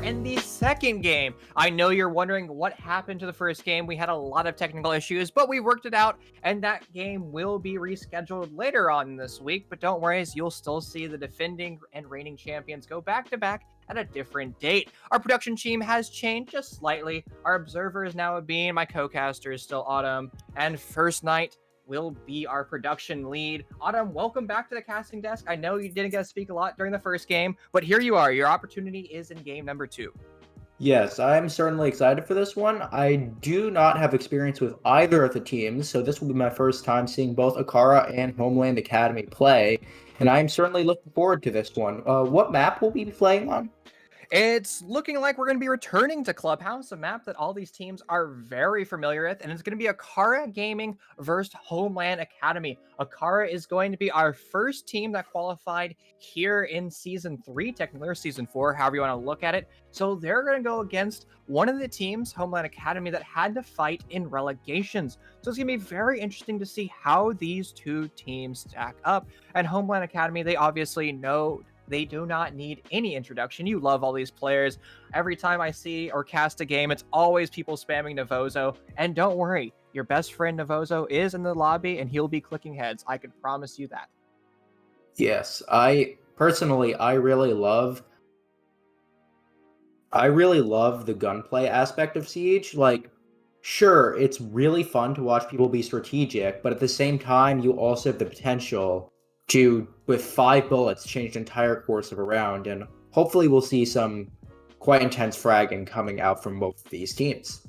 in the second game. I know you're wondering what happened to the first game. We had a lot of technical issues, but we worked it out, and that game will be rescheduled later on this week. But don't worry, as you'll still see the defending and reigning champions go back to back at a different date. Our production team has changed just slightly. Our observer is now a Bean, my co-caster is still Autumn, and First Night will be our production lead. Autumn, welcome back to the casting desk. I know you didn't get to speak a lot during the first game, but here you are. Your opportunity is in game number 2. Yes, I'm certainly excited for this one. I do not have experience with either of the teams, so this will be my first time seeing both AcaRa and Homeland Academy play, and I'm certainly looking forward to this one. What map will we be playing on? It's looking like we're going to be returning to Clubhouse, a map that all these teams are very familiar with, and it's going to be AcaRa Gaming versus Homeland Academy. AcaRa is going to be our first team that qualified here in Season 3, technically, or Season 4, however you want to look at it. So they're going to go against one of the teams, Homeland Academy, that had to fight in relegations. So it's going to be very interesting to see how these two teams stack up. And Homeland Academy, they obviously know they do not need any introduction. You love all these players. Every time I see or cast a game, it's always people spamming Navozo. And don't worry, your best friend Navozo is in the lobby and he'll be clicking heads. I can promise you that. Yes, I really love the gunplay aspect of Siege. Like, sure, it's really fun to watch people be strategic, but at the same time, you also have the potential to, with 5 bullets, change the entire course of a round, and hopefully we'll see some quite intense fragging coming out from both of these teams.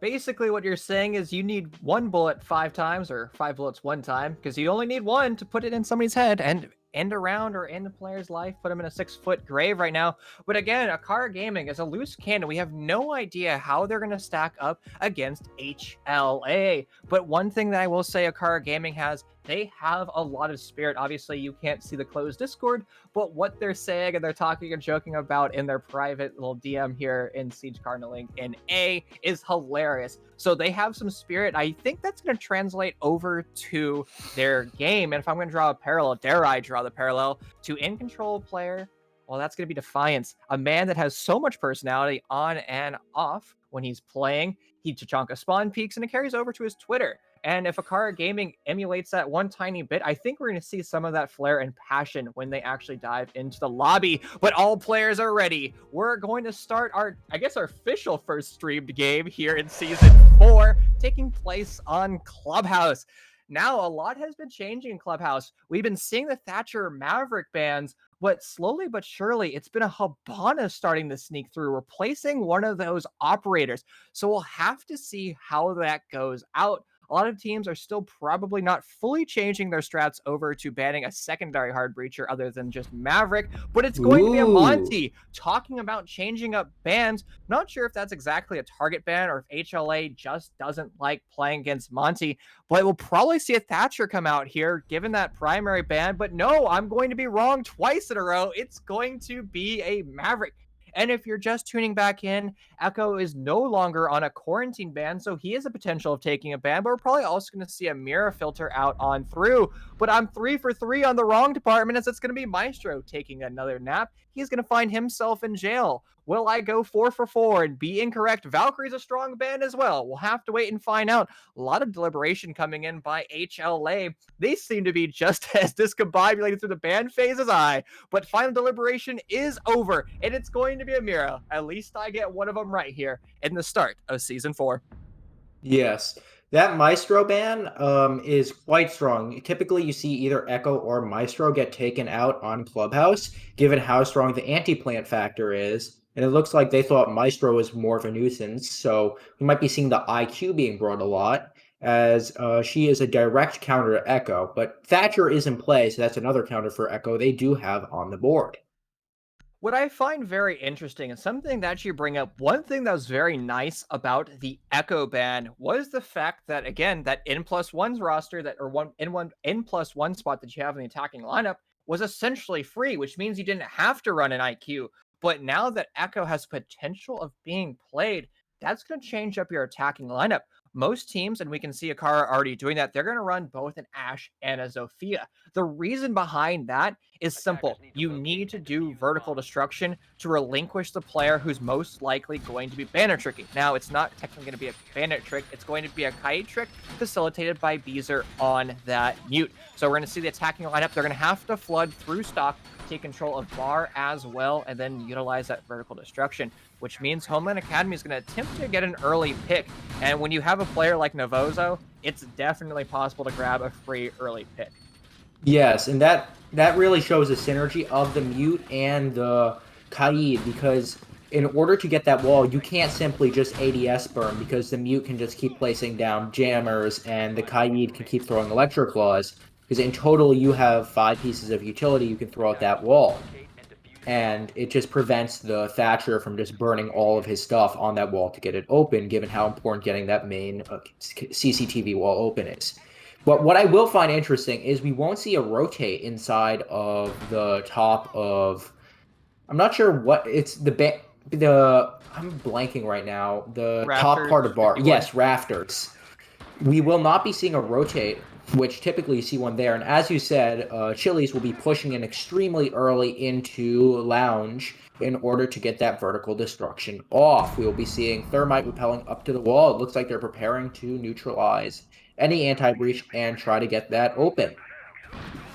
Basically, what you're saying is you need 1 bullet 5 times, or 5 bullets 1 time, because you only need 1 to put it in somebody's head and end a round or end a player's life, put them in a 6-foot grave right now. But again, AcaRa Gaming is a loose cannon. We have no idea how they're going to stack up against HLA. But one thing that I will say AcaRa Gaming has, they have a lot of spirit. Obviously, you can't see the closed Discord, but what they're saying and they're talking and joking about in their private little DM here in Siege Cardinal Link in A is hilarious. So they have some spirit. I think that's going to translate over to their game. And if I'm going to draw a parallel, dare I draw the parallel to in control player? Well, that's going to be Defiance, a man that has so much personality on and off when he's playing. He Tachanka spawn peaks and it carries over to his Twitter. And if AcaRa Gaming emulates that one tiny bit, I think we're going to see some of that flair and passion when they actually dive into the lobby. But all players are ready. We're going to start our official first streamed game here in Season 4, taking place on Clubhouse. Now, a lot has been changing in Clubhouse. We've been seeing the Thatcher Maverick bans, but slowly but surely, it's been a Habana starting to sneak through, replacing one of those operators. So we'll have to see how that goes out. A lot of teams are still probably not fully changing their strats over to banning a secondary hard breacher other than just Maverick, but it's going to be a Monty talking about changing up bans. Not sure if that's exactly a target ban or if HLA just doesn't like playing against Monty, but we'll probably see a Thatcher come out here given that primary ban. But no, I'm going to be wrong twice in a row. It's going to be a Maverick. And if you're just tuning back in, Echo is no longer on a quarantine ban, so he has a potential of taking a ban, but we're probably also going to see a mirror filter out on through. But I'm 3 for 3 on the wrong department, as it's going to be Maestro taking another nap. He's going to find himself in jail. Will I go 4 for 4 and be incorrect? Valkyrie's a strong ban as well. We'll have to wait and find out. A lot of deliberation coming in by HLA. They seem to be just as discombobulated through the ban phase as I. But final deliberation is over, and it's going to be a mirror. At least I get one of them right here in the start of Season 4. Yes, that Maestro ban is quite strong. Typically, you see either Echo or Maestro get taken out on Clubhouse, given how strong the anti-plant factor is. And it looks like they thought Maestro was more of a nuisance, so we might be seeing the IQ being brought a lot, as she is a direct counter to Echo. But Thatcher is in play, so that's another counter for Echo they do have on the board. What I find very interesting and something that you bring up, one thing that was very nice about the Echo ban was the fact that, again, that N+1's roster, that or one N+1 spot that you have in the attacking lineup was essentially free, which means you didn't have to run an IQ. But now that Echo has potential of being played, that's going to change up your attacking lineup. Most teams, and we can see AcaRa already doing that, they're going to run both an Ashe and a Zofia. The reason behind that is simple. You need to do vertical destruction to relinquish the player who's most likely going to be bandit tricking. Now, it's not technically going to be a bandit trick. It's going to be a kite trick facilitated by Beezer on that mute. So we're going to see the attacking lineup. They're going to have to flood through stock, take control of bar as well, and then utilize that vertical destruction, which means Homeland Academy is going to attempt to get an early pick. And when you have a player like Novozo, it's definitely possible to grab a free early pick. Yes, and that really shows the synergy of the mute and the Kaid, because in order to get that wall, you can't simply just ADS burn, because the mute can just keep placing down jammers and the Kaid can keep throwing electric claws, because in total you have 5 pieces of utility you can throw at that wall. And it just prevents the Thatcher from just burning all of his stuff on that wall to get it open, given how important getting that main CCTV wall open is. But what I will find interesting is we won't see a rotate inside of the top of... I'm not sure what it's I'm blanking right now. The Rafters, top part of bar. 51. Yes, rafters. We will not be seeing a rotate, which typically you see one there. And as you said, Chili's will be pushing in extremely early into lounge in order to get that vertical destruction off. We will be seeing Thermite repelling up to the wall. It looks like they're preparing to neutralize any anti-breach and try to get that open.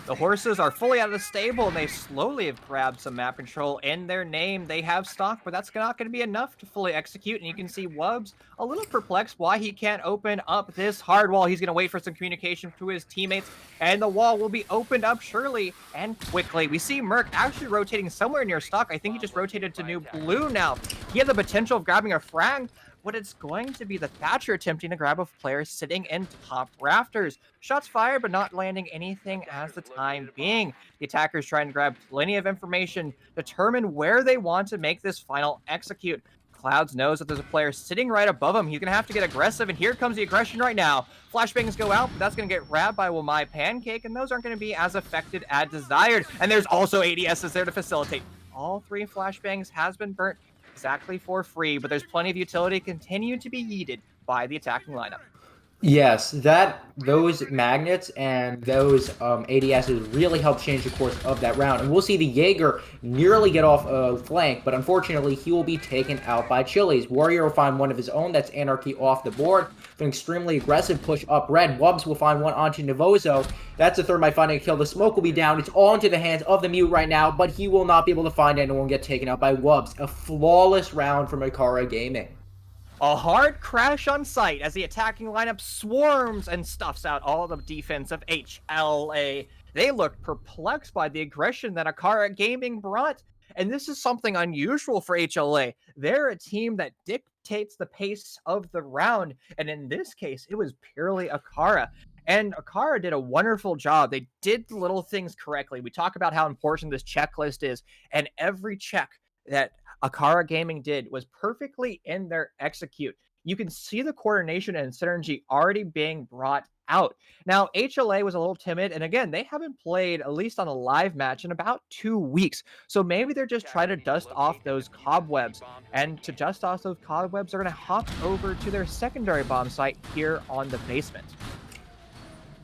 The horses are fully out of the stable, and they slowly have grabbed some map control in their name. They have stock, but that's not going to be enough to fully execute. And you can see Wubs a little perplexed why he can't open up this hard wall. He's going to wait for some communication to his teammates, and the wall will be opened up surely and quickly. We see Merc actually rotating somewhere near stock. I think he just rotated to new blue now. He had the potential of grabbing a frag, but it's going to be the Thatcher attempting to grab a player sitting in top rafters. Shots fired, but not landing anything as the time being. The attackers trying to grab plenty of information, determine where they want to make this final execute. Clouds knows that there's a player sitting right above him. He's going to have to get aggressive, and here comes the aggression right now. Flashbangs go out, but that's going to get grabbed by Wamai Pancake, and those aren't going to be as affected as desired. And there's also ADSs there to facilitate. All 3 flashbangs has been burnt exactly for free, but there's plenty of utility continue to be yeeted by the attacking lineup. Yes, those magnets and those ADSs really help change the course of that round. And we'll see the Jaeger nearly get off a flank, but unfortunately he will be taken out by Chili's. Warrior will find one of his own. That's Anarchy off the board. An extremely aggressive push up red. Wubs will find one onto Novozo. That's a Thermite finding a kill. The smoke will be down. It's all into the hands of the mute right now, but he will not be able to find anyone and get taken out by Wubs. A flawless round from AcaRa Gaming. A hard crash on site as the attacking lineup swarms and stuffs out all the defense of HLA. They look perplexed by the aggression that AcaRa Gaming brought, and this is something unusual for HLA. They're a team that dictates the pace of the round, and in this case, it was purely AcaRa. And AcaRa did a wonderful job. They did the little things correctly. We talk about how important this checklist is, and every check that AcaRa Gaming did was perfectly in their execute. You can see the coordination and synergy already being brought out. Now, HLA was a little timid, and again, they haven't played, at least on a live match, in about 2 weeks. So maybe they're just trying to dust off those cobwebs. And to dust off those cobwebs, they're going to hop over to their secondary bomb site here on the basement.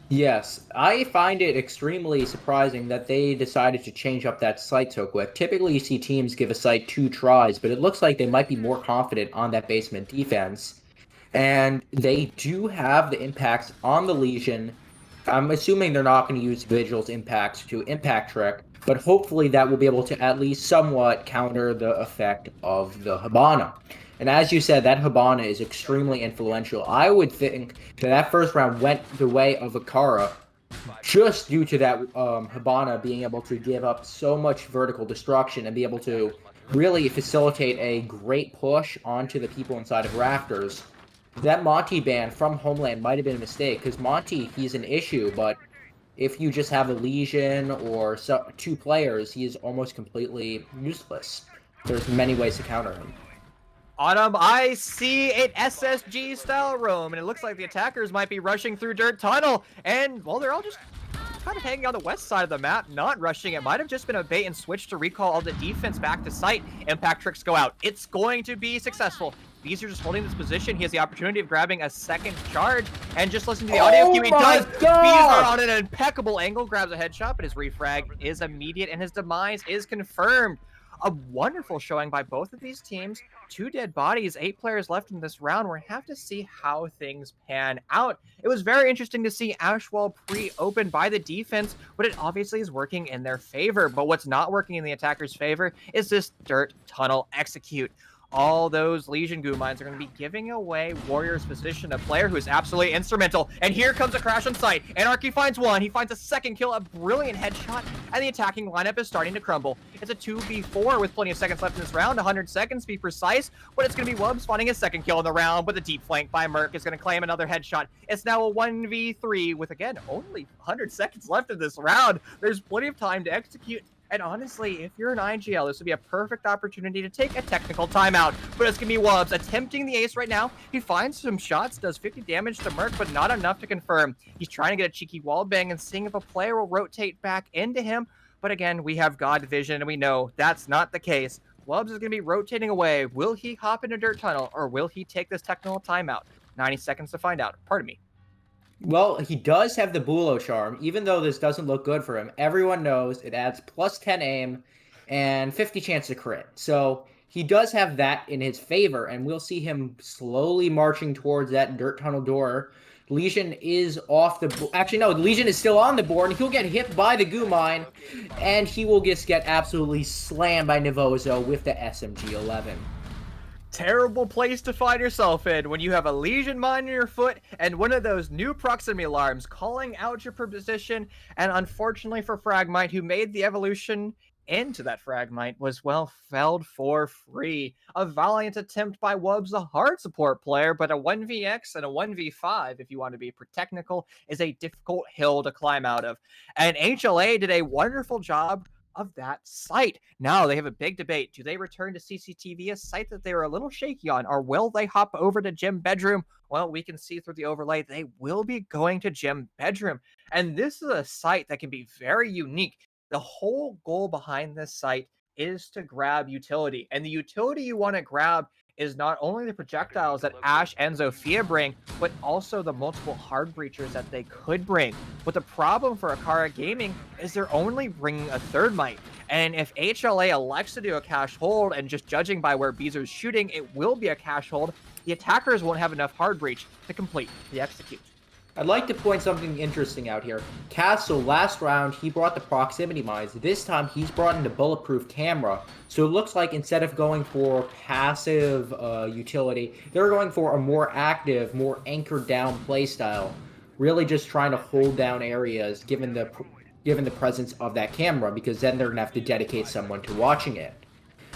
Yes, I find it extremely surprising that they decided to change up that site so quick. Typically, you see teams give a site 2 tries, but it looks like they might be more confident on that basement defense. And they do have the impacts on the Legion. I'm assuming they're not going to use Vigil's impacts to impact trick, but hopefully that will be able to at least somewhat counter the effect of the Hibana. And as you said, that Hibana is extremely influential. I would think that first round went the way of AcaRa just due to that Hibana being able to give up so much vertical destruction and be able to really facilitate a great push onto the people inside of rafters. That Monty ban from Homeland might have been a mistake, because Monty, he's an issue, but if you just have a Legion or 2 players, he is almost completely useless. There's many ways to counter him. Autumn, I see an SSG style room, and it looks like the attackers might be rushing through Dirt Tunnel, and, well, they're all just kind of hanging on the west side of the map, not rushing. It might have just been a bait and switch to recall all the defense back to site. Impact tricks go out. It's going to be successful. Beezer just holding this position. He has the opportunity of grabbing a second charge, and just listen to the audio cue. He does. Beezer on an impeccable angle grabs a headshot, but his refrag is immediate, and his demise is confirmed. A wonderful showing by both of these teams. 2 dead bodies, 8 players left in this round. We're going to have to see how things pan out. It was very interesting to see Ashwell pre-open by the defense, but it obviously is working in their favor. But what's not working in the attackers' favor is this dirt tunnel execute. All those Legion goo mines are going to be giving away Warrior's position, a player who is absolutely instrumental. And here comes a crash on site. Anarchy finds one. He finds a second kill, a brilliant headshot, and the attacking lineup is starting to crumble. It's a 2v4 with plenty of seconds left in this round, 100 seconds to be precise, but it's going to be Wubs finding his second kill in the round, but the deep flank by Merc is going to claim another headshot. It's now a 1v3 with, again, only 100 seconds left in this round. There's plenty of time to execute. And honestly, if you're an IGL, this would be a perfect opportunity to take a technical timeout. But it's going to be Wubs attempting the ace right now. He finds some shots, does 50 damage to Merc, but not enough to confirm. He's trying to get a cheeky wall bang and seeing if a player will rotate back into him. But again, we have God vision, and we know that's not the case. Wubs is going to be rotating away. Will he hop into Dirt Tunnel, or will he take this technical timeout? 90 seconds to find out. Pardon me. Well, he does have the Bulo charm, even though this doesn't look good for him. Everyone knows it adds plus 10 aim and 50 chance to crit. So he does have that in his favor, and we'll see him slowly marching towards that dirt tunnel door. Legion is off the... Actually, no, Legion is still on the board, and he'll get hit by the goo mine, and he will just get absolutely slammed by Nivozo with the SMG-11. Terrible place to find yourself in when you have a Legion mine in your foot and one of those new proximity alarms calling out your position. And unfortunately for Fragmite, who made the evolution into that Fragmite, was, well, felled for free. A valiant attempt by Wubs, the hard support player, but a 1vx and a 1v5, if you want to be technical, is a difficult hill to climb out of. And HLA did a wonderful job of that site. Now they have a big debate. Do they return to CCTV, a site that they were a little shaky on, or will they hop over to Gym Bedroom? Well, we can see through the overlay they will be going to Gym Bedroom. And this is a site that can be very unique. The whole goal behind this site is to grab utility. And the utility you want to grab is not only the projectiles that Ash and Zofia bring, but also the multiple hard breachers that they could bring. But the problem for AcaRa Gaming is they're only bringing a Thermite. And if HLA elects to do a cash hold, and just judging by where Beezer's shooting, it will be a cash hold, the attackers won't have enough hard breach to complete the execute. I'd like to point something interesting out here. Castle, last round, he brought the proximity mines. This time, he's brought in the bulletproof camera. So it looks like instead of going for passive utility, they're going for a more active, more anchored down playstyle. Really just trying to hold down areas given the presence of that camera, because then they're going to have to dedicate someone to watching it.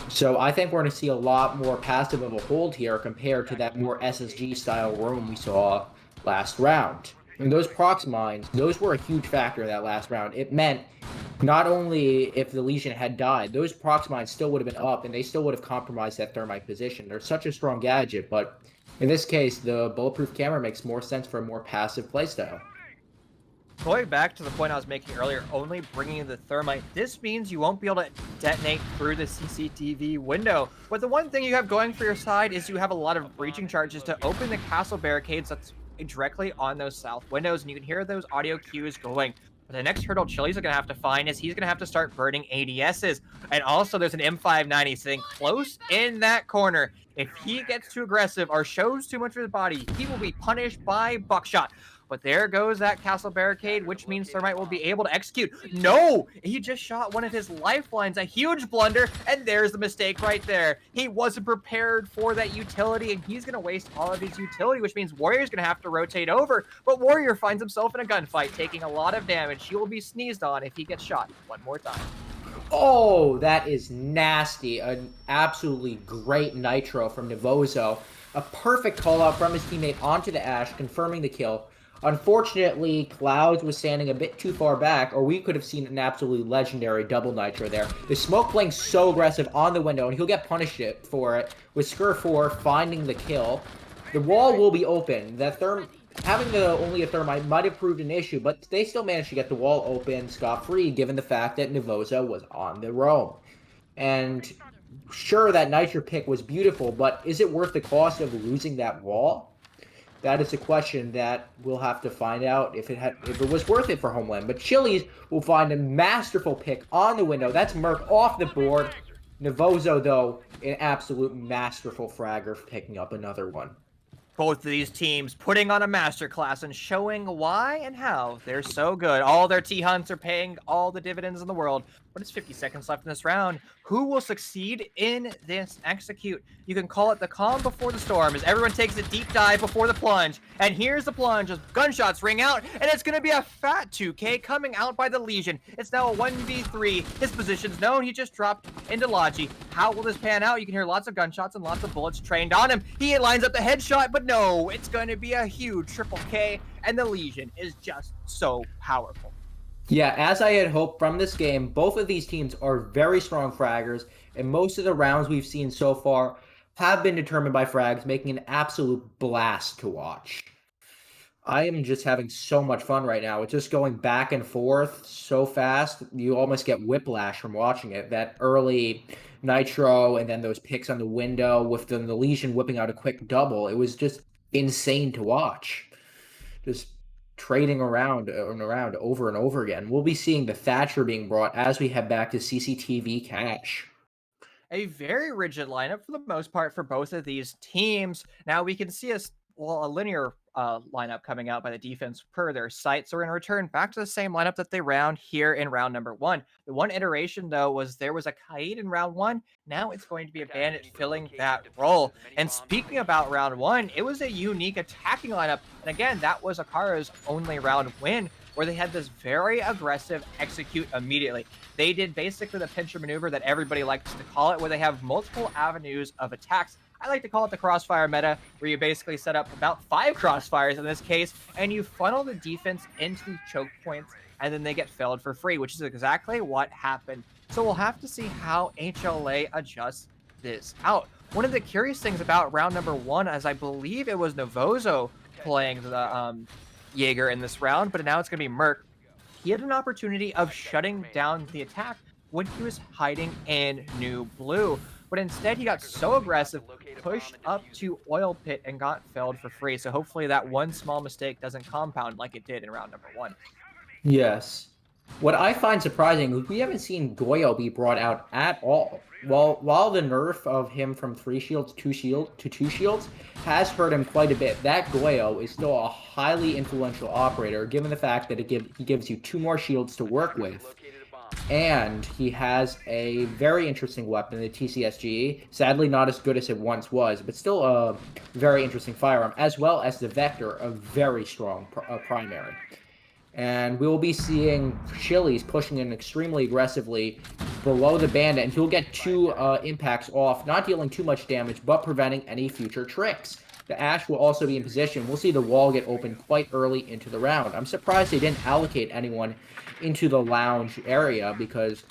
So I think we're going to see a lot more passive of a hold here compared to that more SSG-style roam we saw last round. And those prox mines, those were a huge factor in that last round. It meant not only if the Legion had died, those prox mines still would have been up, and they still would have compromised that Thermite position. They're such a strong gadget, but in this case, the bulletproof camera makes more sense for a more passive playstyle. Going back to the point I was making earlier, only bringing the Thermite, this means you won't be able to detonate through the CCTV window. But the one thing you have going for your side is you have a lot of breaching charges to open the castle barricades that's directly on those south windows, and you can hear those audio cues going. But the next hurdle Chili's are going to have to find is he's going to have to start burning ADSs. And also there's an M590 sitting close in that corner. If he gets too aggressive or shows too much of his body, he will be punished by buckshot. But there goes that castle barricade, which means Thermite will be able to execute. No! He just shot one of his lifelines, a huge blunder, and there's the mistake right there. He wasn't prepared for that utility, and he's going to waste all of his utility, which means Warrior's going to have to rotate over. But Warrior finds himself in a gunfight, taking a lot of damage. He will be sneezed on if he gets shot one more time. Oh, that is nasty. An absolutely great nitro from Nivozo. A perfect call-out from his teammate onto the Ash, confirming the kill. Unfortunately, Clouds was standing a bit too far back, or we could have seen an absolutely legendary double nitro there. The smoke playing so aggressive on the window, and he'll get punished for it, with Skur4 finding the kill. The wall will be open. Having only a Thermite might have proved an issue, but they still managed to get the wall open scot-free, given the fact that Nivozo was on the roam. And Sure, that Nitro pick was beautiful, but is it worth the cost of losing that wall? That is a question that we'll have to find out if it was worth it for Homeland. But Chili's will find a masterful pick on the window. That's Merc off the board. Navozo, though, an absolute masterful fragger for picking up another one. Both of these teams putting on a masterclass and showing why and how they're so good. All their T-Hunts are paying all the dividends in the world. But it's 50 seconds left in this round. Who will succeed in this execute? You can call it the calm before the storm as everyone takes a deep dive before the plunge. And here's the plunge as gunshots ring out, and it's going to be a fat 2K coming out by the Legion. It's now a 1v3. His position's known. He just dropped into Logi. How will this pan out? You can hear lots of gunshots and lots of bullets trained on him. He lines up the headshot, but no, it's going to be a huge triple K, and the Legion is just so powerful. Yeah, as I had hoped from this game, both of these teams are very strong fraggers, and most of the rounds we've seen so far have been determined by frags, making an absolute blast to watch. I am just having so much fun right now. It's just going back and forth so fast. You almost get whiplash from watching it. That early Nitro and then those picks on the window with the Legion whipping out a quick double. It was just insane to watch. Just trading around and around over and over again. We'll be seeing the Thatcher being brought as we head back to CCTV cash. A very rigid lineup for the most part for both of these teams. Now we can see a linear lineup coming out by the defense per their site. So we're going to return back to the same lineup that they round here in round number 1. The one iteration, though, was there was a Kaid in round 1. Now it's going to be a Bandit filling that role. And speaking about round 1, it was a unique attacking lineup. And again, that was AcaRa's only round win, where they had this very aggressive execute immediately. They did basically the pincher maneuver that everybody likes to call it, where they have multiple avenues of attacks. I like to call it the crossfire meta, where you basically set up about 5 crossfires in this case, and you funnel the defense into the choke points, and then they get felled for free, which is exactly what happened. So we'll have to see how HLA adjusts this out. One of the curious things about round number 1, as I believe it was Navozo playing the Jaeger in this round, but now it's going to be Merc. He had an opportunity of shutting down the attack when he was hiding in New Blue. But instead, he got so aggressive, pushed up to Oil Pit, and got felled for free. So hopefully that one small mistake doesn't compound like it did in round number 1. Yes. What I find surprising is we haven't seen Goyo be brought out at all. While the nerf of him from 3 shields to 2 shields has hurt him quite a bit, that Goyo is still a highly influential operator, given the fact that he gives you 2 more shields to work with. And he has a very interesting weapon, the TCSG. Sadly, not as good as it once was, but still a very interesting firearm, as well as the Vector, a very strong primary. And we'll be seeing Chili's pushing in extremely aggressively below the Bandit, and he'll get 2 impacts off, not dealing too much damage, but preventing any future tricks. The Ash will also be in position. We'll see the wall get opened quite early into the round. I'm surprised they didn't allocate anyone into the lounge area, because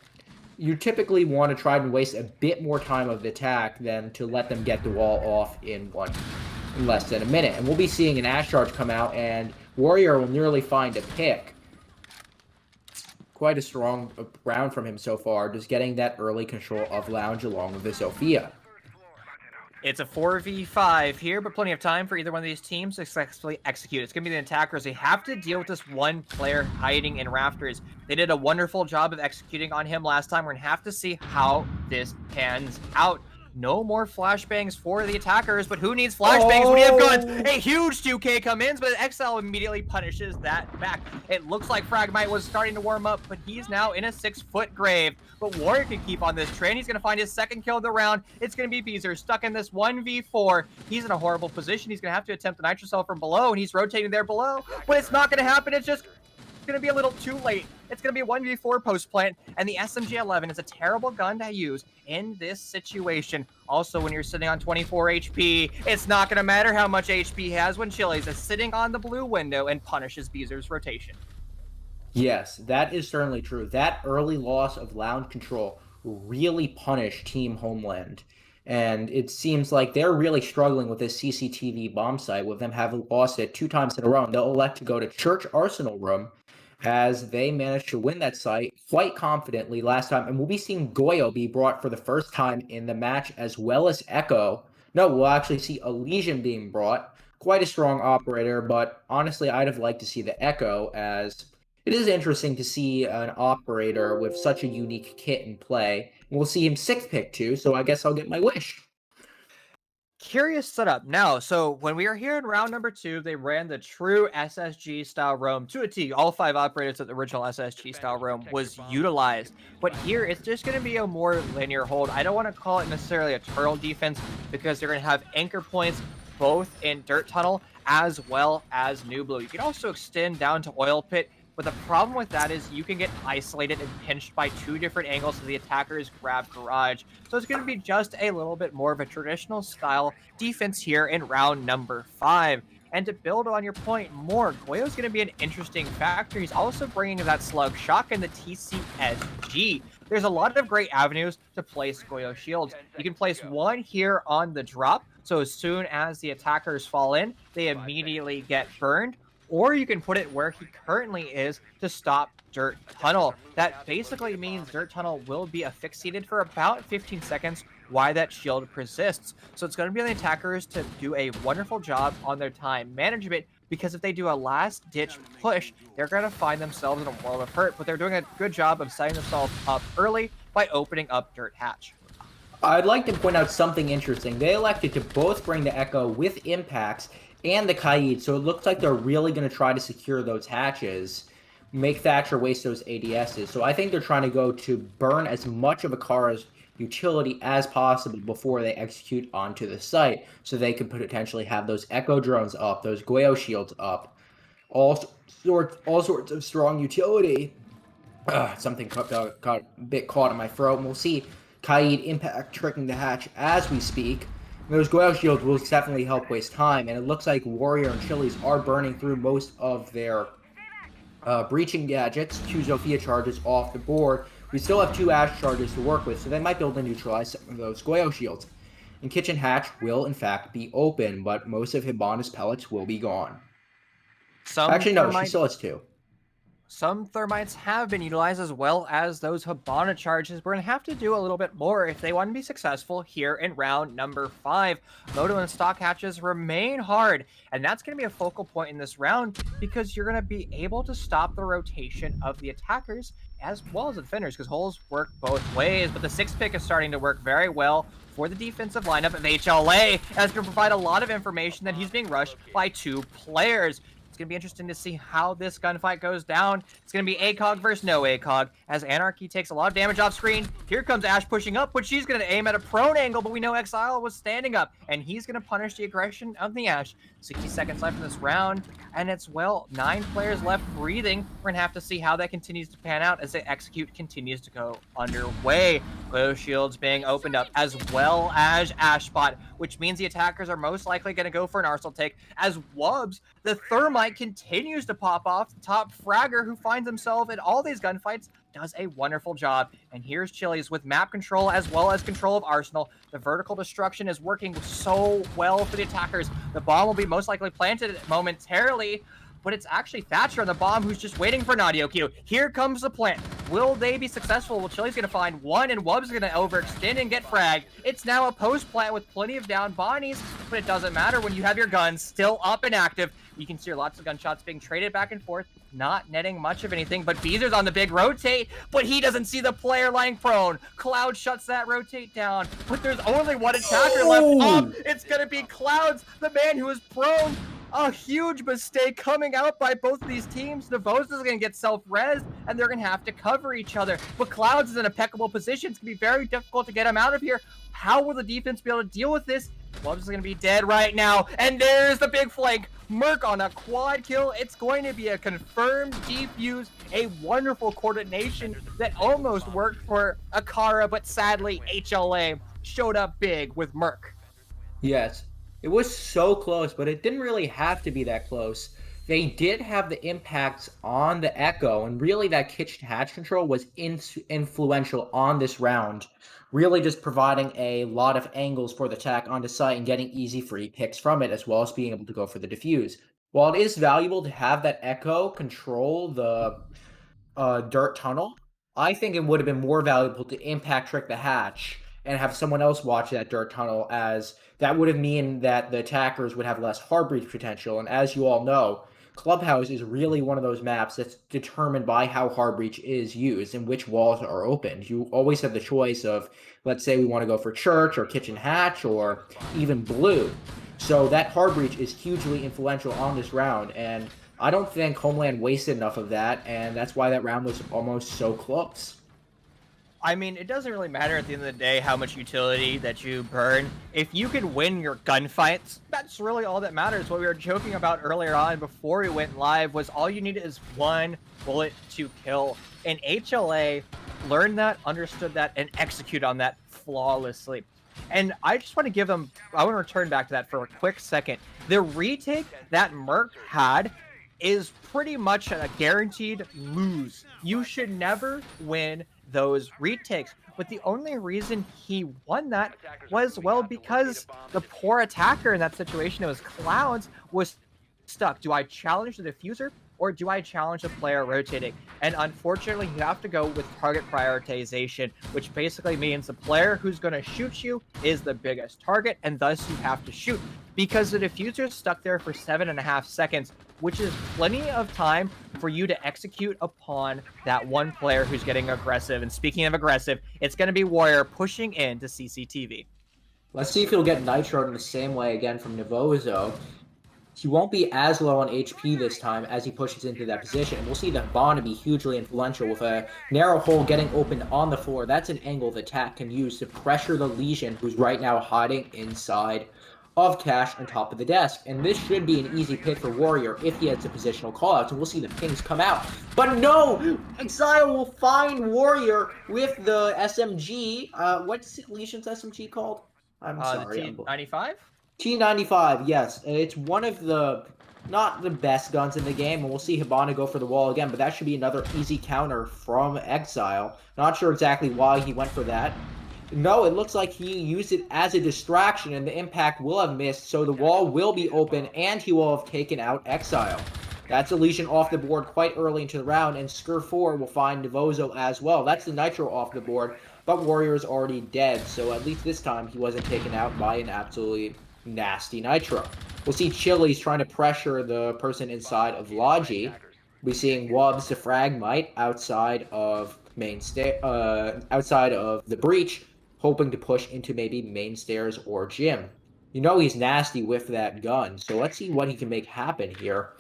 you typically want to try and waste a bit more time of the attack than to let them get the wall off in less than a minute. And we'll be seeing an Ash charge come out, and Warrior will nearly find a pick. Quite a strong round from him so far, just getting that early control of lounge along with the Sophia. It's a 4v5 here, but plenty of time for either one of these teams to successfully execute. It's going to be the attackers. They have to deal with this one player hiding in rafters. They did a wonderful job of executing on him last time. We're going to have to see how this pans out. No more flashbangs for the attackers, but who needs flashbangs when you have guns? A huge 2K comes in, but XL immediately punishes that back. It looks like Fragmite was starting to warm up, but he's now in a 6-foot grave. But Warrior can keep on this train. He's going to find his second kill of the round. It's going to be Beezer stuck in this 1v4. He's in a horrible position. He's going to have to attempt the Nitro Cell from below, and he's rotating there below. But it's not going to happen. It's just going to be a little too late. It's going to be a 1v4 post plant, and the SMG-11 is a terrible gun to use in this situation. Also, when you're sitting on 24 HP, it's not going to matter how much HP he has when Chili's is sitting on the blue window and punishes Beezer's rotation. Yes, that is certainly true. That early loss of lounge control really punished Team Homeland. And it seems like they're really struggling with this CCTV bomb site, with them having lost it 2 times in a row. And they'll elect to go to Church Arsenal Room as they managed to win that site quite confidently last time. And we'll be seeing Goyo be brought for the first time in the match, as well as Echo. No, we'll actually see Elysian being brought. Quite a strong operator, but honestly, I'd have liked to see the Echo, as it is interesting to see an operator with such a unique kit in play. And we'll see him 6th pick too, so I guess I'll get my wish. Curious setup. Now, so when we were here in round number 2, they ran the true SSG style roam to a T. All 5 operators of the original SSG style roam was utilized. But here, it's just going to be a more linear hold. I don't want to call it necessarily a turtle defense because they're going to have anchor points both in Dirt Tunnel as well as New Blue. You can also extend down to Oil Pit, but the problem with that is you can get isolated and pinched by 2 different angles of the attacker's grab garage. So it's going to be just a little bit more of a traditional style defense here in round number 5. And to build on your point more, Goyo's going to be an interesting factor. He's also bringing that Slug Shock and the TCSG. There's a lot of great avenues to place Goyo shields. You can place one here on the drop, so as soon as the attackers fall in, they immediately get burned, or you can put it where he currently is to stop Dirt Tunnel. That basically means Dirt Tunnel will be asphyxiated for about 15 seconds while that shield persists. So it's going to be on the attackers to do a wonderful job on their time management, because if they do a last-ditch push, they're going to find themselves in a world of hurt. But they're doing a good job of setting themselves up early by opening up Dirt Hatch. I'd like to point out something interesting. They elected to both bring the Echo with impacts and the Kaid, so it looks like they're really going to try to secure those hatches, make Thatcher waste those ADSs. So I think they're trying to go to burn as much of AcaRa's utility as possible before they execute onto the site, so they could potentially have those Echo drones up, those Goyo shields up, all sorts of strong utility. Something got a bit caught in my throat, and we'll see Kaid impact tricking the hatch as we speak. Those Goyle shields will definitely help waste time, and it looks like Warrior and Chili's are burning through most of their breaching gadgets. 2 Zofia charges off the board. We still have 2 Ash charges to work with, so they might be able to neutralize some of those Goyle shields. And Kitchen Hatch will, in fact, be open, but most of Hibana's pellets will be gone. Actually, no, she still has 2. Some thermites have been utilized, as well as those Hibana charges. We're going to have to do a little bit more if they want to be successful here in round number 5. Moto and stock hatches remain hard, and that's going to be a focal point in this round, because you're going to be able to stop the rotation of the attackers as well as the defenders, because holes work both ways. But the 6th pick is starting to work very well for the defensive lineup of HLA, as going to provide a lot of information that he's being rushed by 2 players. It's going to be interesting to see how this gunfight goes down. It's going to be ACOG versus no ACOG, as Anarchy takes a lot of damage off screen. Here comes Ash pushing up, but she's going to aim at a prone angle, but we know Exile was standing up, and he's going to punish the aggression of the Ash. 60 seconds left in this round, and it's, well, 9 players left breathing. We're going to have to see how that continues to pan out as the execute continues to go underway. Close shields being opened up, as well as Ash spot, which means the attackers are most likely going to go for an Arsenal take, as Wubs, the Thermite, continues to pop off. The top fragger, who finds himself in all these gunfights, does a wonderful job. And here's Chili's with map control as well as control of Arsenal. The vertical destruction is working so well for the attackers. The bomb will be most likely planted momentarily, but it's actually Thatcher on the bomb who's just waiting for an audio cue. Here comes the plant. Will they be successful? Well, Chili's going to find one, and Wub's going to overextend and get fragged. It's now a post plant with plenty of down bodies, but it doesn't matter when you have your guns still up and active. You can see lots of gunshots being traded back and forth, not netting much of anything, but Beezer's on the big rotate, but he doesn't see the player lying prone. Cloud shuts that rotate down, but there's only one attacker left up. It's going to be Clouds, the man who is prone. A huge mistake coming out by both of these teams. Devosa's going to get self-res, and they're going to have to cover each other. But Clouds is in an impeccable position. It's going to be very difficult to get him out of here. How will the defense be able to deal with this? Wubs is going to be dead right now, and there's the big flank. Merc on a quad kill. It's going to be a confirmed defuse, a wonderful coordination that almost worked for AcaRa, but sadly HLA showed up big with Merc. Yes. It was so close, but it didn't really have to be that close. They did have the impacts on the Echo, and really that kitchen hatch control was influential on this round. Really just providing a lot of angles for the attack onto site and getting easy free picks from it, as well as being able to go for the defuse. While it is valuable to have that Echo control the dirt tunnel, I think it would have been more valuable to impact trick the hatch and have someone else watch that dirt tunnel, as that would have mean that the attackers would have less hard breach potential. And as you all know, Clubhouse is really one of those maps that's determined by how hard breach is used and which walls are opened. You always have the choice of, let's say we want to go for church or kitchen hatch or even blue. So that hard breach is hugely influential on this round, and I don't think Homeland wasted enough of that, and that's why that round was almost so close. I mean, it doesn't really matter at the end of the day how much utility that you burn. If you can win your gunfights, that's really all that matters. What we were joking about earlier on before we went live was all you need is one bullet to kill. And HLA learned that, understood that, and execute on that flawlessly. And I just want to give them, I want to return back to that for a quick second. The retake that Merc had is pretty much a guaranteed lose. You should never win those retakes. But the only reason he won that was, well, because the poor attacker in that situation, it was Clouds, was stuck. Do I challenge the diffuser or do I challenge the player rotating? And unfortunately, you have to go with target prioritization, which basically means the player who's going to shoot you is the biggest target, and thus you have to shoot. Because the diffuser is stuck there for 7.5 seconds, which is plenty of time for you to execute upon that one player who's getting aggressive. And speaking of aggressive, it's going to be Warrior pushing into CCTV. Let's see if he'll get Nitro in the same way again from Nivozo. He won't be as low on HP this time as he pushes into that position. And we'll see that Bond be hugely influential with a narrow hole getting opened on the floor. That's an angle the attack can use to pressure the Legion, who's right now hiding inside of Cash on top of the desk. And this should be an easy pick for Warrior if he has a positional callout. And we'll see the pings come out. But no! Exile will find Warrior with the SMG. What's Legion's SMG called? I'm sorry. The T95? T95, yes. It's one of the, not the best guns in the game, and we'll see Hibana go for the wall again, but that should be another easy counter from Exile. Not sure exactly why he went for that. No, it looks like he used it as a distraction, and the impact will have missed, so the wall will be open, and he will have taken out Exile. That's a Legion off the board quite early into the round, and Skur 4 will find Nivozo as well. That's the Nitro off the board, but Warrior is already dead, so at least this time he wasn't taken out by an absolutely nasty Nitro. We'll see Chili's trying to pressure the person inside of Logi. We're seeing Wubs the Fragmite outside of outside of the breach, hoping to push into maybe main stairs or gym. You know he's nasty with that gun, so let's see what he can make happen here.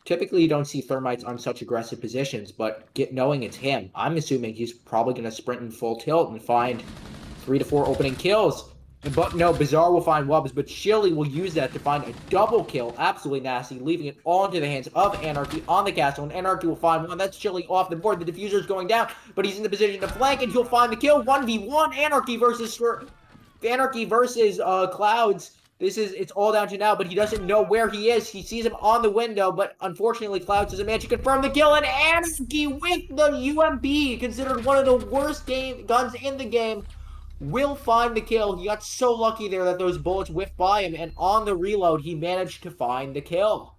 Typically, you don't see Thermites on such aggressive positions, but knowing it's him, I'm assuming he's probably going to sprint in full tilt and find 3 to 4 opening kills. But no, Bizarre will find Wubs, but Chili will use that to find a double kill. Absolutely nasty, leaving it all into the hands of Anarchy on the castle, and Anarchy will find one. That's Chili off the board. The diffuser is going down, but he's in the position to flank, and he'll find the kill. 1v1, Anarchy versus Clouds. It's all down to now, but he doesn't know where he is. He sees him on the window, but unfortunately, Clouds doesn't manage to confirm the kill, and Anarchy with the UMP, considered one of the worst guns in the game, will find the kill. He got so lucky there that those bullets whiffed by him, and on the reload, he managed to find the kill.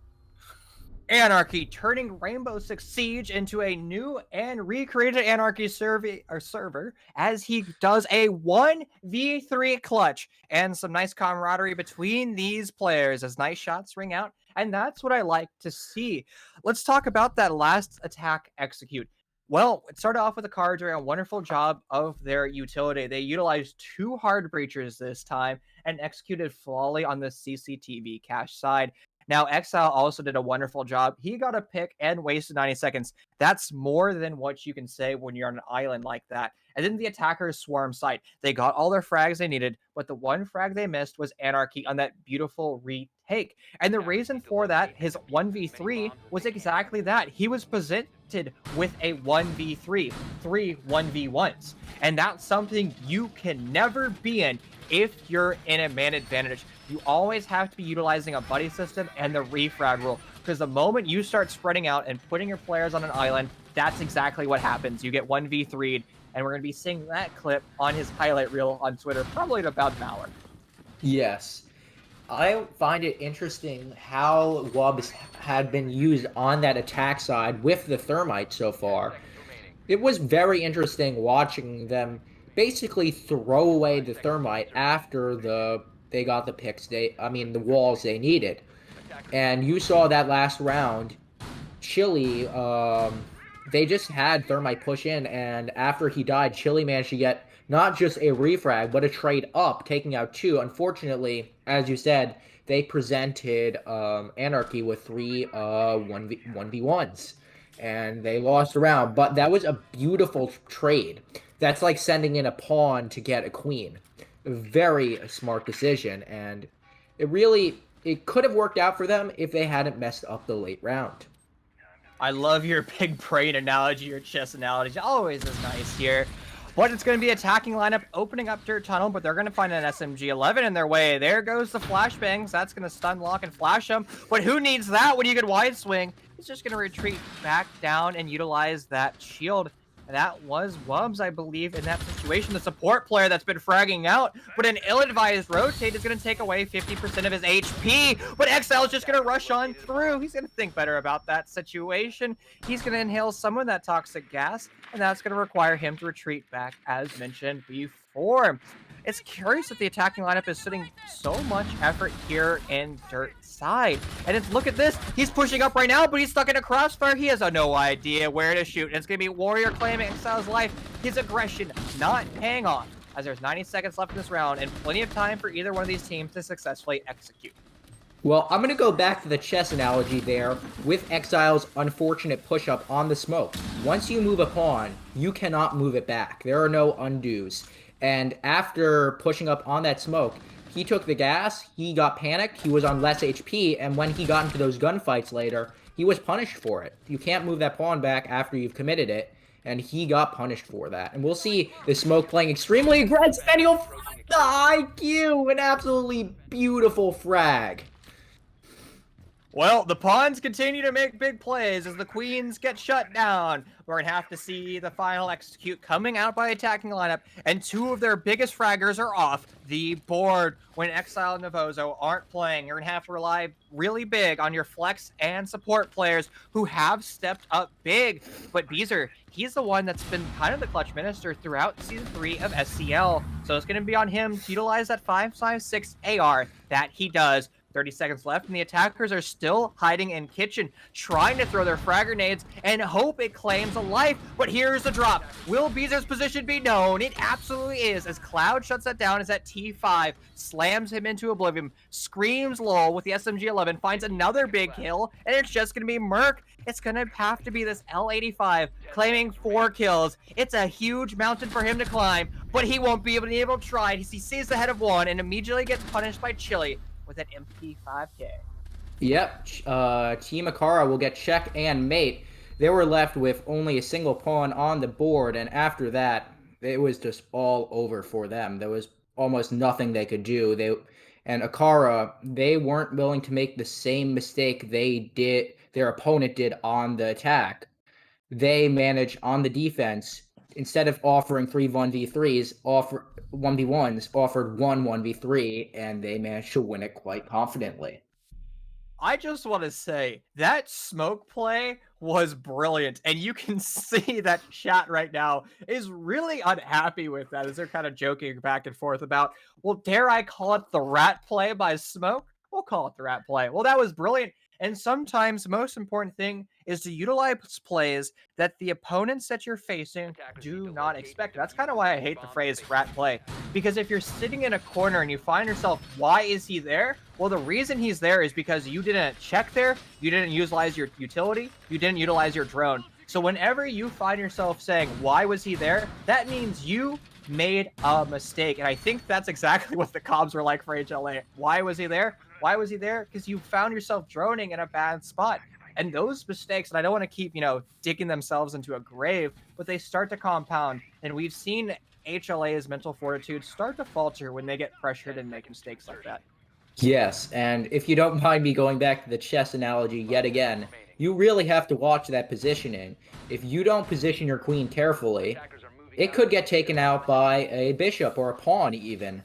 Anarchy turning Rainbow Six Siege into a new and recreated Anarchy server as he does a 1v3 clutch and some nice camaraderie between these players as nice shots ring out. And that's what I like to see. Let's talk about that last attack execute. Well, it started off with the AcaRa doing a wonderful job of their utility. They utilized 2 hard breachers this time and executed flawlessly on the CCTV cache side. Now, Exile also did a wonderful job. He got a pick and wasted 90 seconds. That's more than what you can say when you're on an island like that. And then the attackers swarm site. They got all their frags they needed, but the one frag they missed was Anarchy on that beautiful retake. And the reason for that, his 1v3, was exactly that. He was presented with a 1v3, 3 1v1s. And that's something you can never be in if you're in a man advantage. You always have to be utilizing a buddy system and the refrag rule, because the moment you start spreading out and putting your players on an island, that's exactly what happens. You get 1v3'd, and we're going to be seeing that clip on his highlight reel on Twitter probably in about an hour. Yes. I find it interesting how Wubs had been used on that attack side with the Thermite so far. It was very interesting watching them basically throw away the Thermite after they got the picks the walls they needed. And you saw that last round, Chili, they just had Thermite push in, and after he died, Chili managed to get not just a refrag, but a trade up, taking out two. Unfortunately, as you said, they presented Anarchy with three 1v1s, and they lost a round. But that was a beautiful trade. That's like sending in a pawn to get a queen. A very smart decision, and it could have worked out for them if they hadn't messed up the late round. I love your big brain analogy, your chess analogy. Always is nice here. But it's going to be attacking lineup opening up dirt tunnel, but they're going to find an SMG-11 in their way. There goes the flashbangs. That's going to stun lock and flash them. But who needs that when you get wide swing? He's just going to retreat back down and utilize that shield. And that was Wubs, I believe, in that situation. The support player that's been fragging out, but an ill-advised rotate is going to take away 50% of his HP. But Exile is just going to rush on through. He's going to think better about that situation. He's going to inhale some of that toxic gas, and that's going to require him to retreat back, as mentioned before. It's curious that the attacking lineup is sitting so much effort here in dirt side. And it's, look at this. He's pushing up right now, but he's stuck in a crossfire. He has no idea where to shoot. And it's going to be Warrior claiming Exile's life. His aggression not paying off, as there's 90 seconds left in this round and plenty of time for either one of these teams to successfully execute. Well, I'm going to go back to the chess analogy there with Exile's unfortunate push-up on the smoke. Once you move a pawn, you cannot move it back. There are no undos. And after pushing up on that smoke, he took the gas, he got panicked, he was on less HP, and when he got into those gunfights later, he was punished for it. You can't move that pawn back after you've committed it, and he got punished for that. And we'll see the smoke playing extremely aggressive, and he'll the IQ, an absolutely beautiful frag. Well, the pawns continue to make big plays as the queens get shut down. We're going to have to see the final execute coming out by attacking lineup, and two of their biggest fraggers are off the board. When Exile and Navozo aren't playing, you're going to have to rely really big on your flex and support players who have stepped up big. But Beezer, he's the one that's been kind of the clutch minister throughout Season 3 of SCL. So it's going to be on him to utilize that 5.56 AR that he does. 30 seconds left, and the attackers are still hiding in kitchen, trying to throw their frag grenades and hope it claims a life. But here's the drop. Will Beezer's position be known? It absolutely is, as Cloud shuts that down as at T5, slams him into oblivion, screams lol with the SMG-11, finds another big kill, and it's just going to be Merc. It's going to have to be this L85 claiming 4 kills. It's a huge mountain for him to climb, but he won't be able to try it. He sees the head of one and immediately gets punished by Chili with an MP5K. Yep, Team AcaRa will get check and mate. They were left with only a single pawn on the board, and after that, it was just all over for them. There was almost nothing they could do. And AcaRa, they weren't willing to make the same mistake their opponent did on the attack. They managed on the defense, instead of offering 3 1v3s, 1v1s, offered 1 1v3, and they managed to win it quite confidently. I just want to say that smoke play was brilliant, and you can see that chat right now is really unhappy with that as they're kind of joking back and forth about, well, dare I call it the rat play by smoke? We'll call it the rat play. Well, that was brilliant. And sometimes the most important thing is to utilize plays that the opponents that you're facing do not expect. That's kind of why I hate the phrase rat play. Because if you're sitting in a corner and you find yourself, why is he there? Well, the reason he's there is because you didn't check there, you didn't utilize your utility, you didn't utilize your drone. So whenever you find yourself saying, why was he there? That means you made a mistake. And I think that's exactly what the comms were like for HLA. Why was he there? Why was he there? Because you found yourself droning in a bad spot. And those mistakes, and I don't want to keep, digging themselves into a grave, but they start to compound. And we've seen HLA's mental fortitude start to falter when they get pressured and make mistakes like that. Yes, and if you don't mind me going back to the chess analogy yet again, you really have to watch that positioning. If you don't position your queen carefully, it could get taken out by a bishop or a pawn even.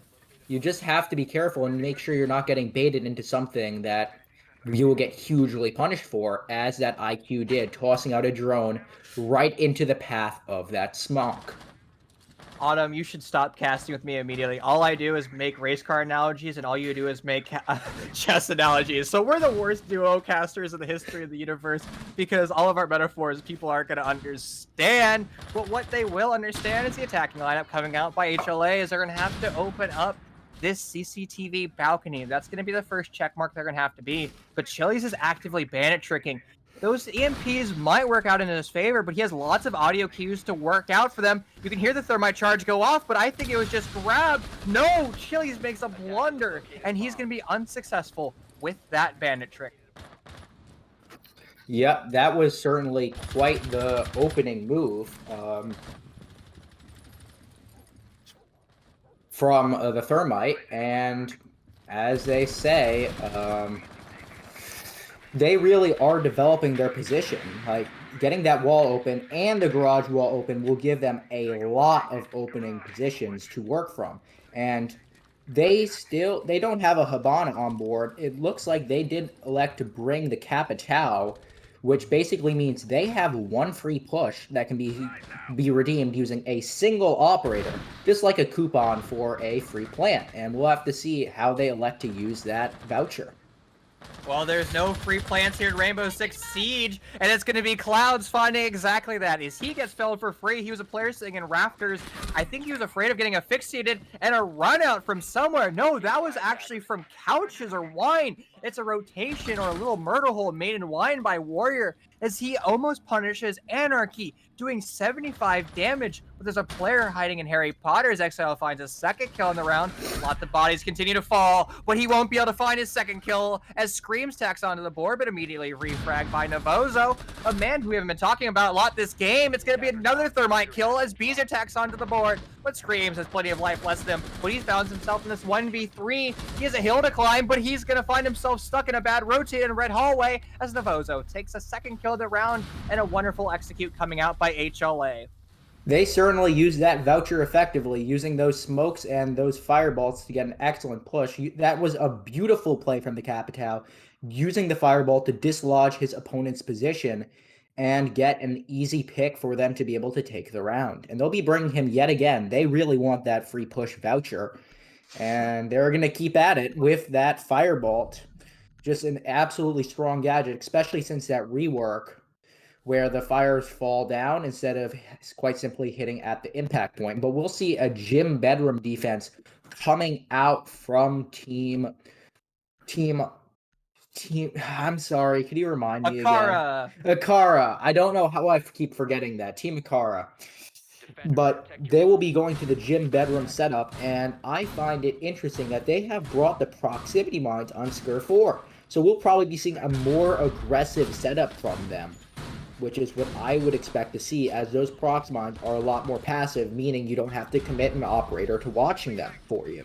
You just have to be careful and make sure you're not getting baited into something that you will get hugely punished for, as that IQ did, tossing out a drone right into the path of that smoke. Autumn, you should stop casting with me immediately. All I do is make race car analogies, and all you do is make chess analogies. So we're the worst duo casters in the history of the universe because all of our metaphors people aren't going to understand. But what they will understand is the attacking lineup coming out by HLA is they're going to have to open up this CCTV balcony. That's going to be the first check mark they're going to have to be. But Chili's is actively bandit tricking. Those EMPs might work out in his favor, but he has lots of audio cues to work out for them. You can hear the thermite charge go off, but I think it was just grabbed. No, Chili's makes a blunder, and he's going to be unsuccessful with that bandit trick. Yep, that was certainly quite the opening move from the thermite, and as they say, they really are developing their position. Like, getting that wall open and the garage wall open will give them a lot of opening positions to work from. And they don't have a Habana on board. It looks like they did elect to bring the Capitao, which basically means they have one free push that can be redeemed using a single operator, just like a coupon for a free plant. And we'll have to see how they elect to use that voucher. Well, there's no free plants here in Rainbow Six Siege, and it's going to be Clouds finding exactly that. As he gets felled for free, he was a player sitting in rafters. I think he was afraid of getting asphyxiated and a run out from somewhere. No, that was actually from couches or wine. It's a rotation or a little murder hole made in wine by Warrior as he almost punishes Anarchy, doing 75 damage. But there's a player hiding in Harry Potter's. Exile finds a second kill in the round. Lot of bodies continue to fall, but he won't be able to find his second kill as Screams tacks onto the board, but immediately refragged by Navozo, a man who we haven't been talking about a lot this game. It's going to be another thermite kill as Beezer tacks onto the board, but Screams has plenty of life less than him. But he found himself in this 1v3. He has a hill to climb, but he's going to find himself stuck in a bad rotate in red hallway as Navozo takes a second kill of the round and a wonderful execute coming out by HLA. They certainly used that voucher effectively, using those smokes and those fireballs to get an excellent push. That was a beautiful play from the Capitao, using the fireball to dislodge his opponent's position and get an easy pick for them to be able to take the round. And they'll be bringing him yet again. They really want that free push voucher, and they're going to keep at it with that firebolt. Just an absolutely strong gadget, especially since that rework where the fires fall down instead of quite simply hitting at the impact point. But we'll see a gym bedroom defense coming out from team. I'm sorry, could you remind me AcaRa. again? AcaRa. I don't know how I keep forgetting that. Team AcaRa. But they will be going to the gym bedroom setup, and I find it interesting that they have brought the proximity mines on Skir 4. So we'll probably be seeing a more aggressive setup from them, which is what I would expect to see, as those prox mines are a lot more passive, meaning you don't have to commit an operator to watching them for you.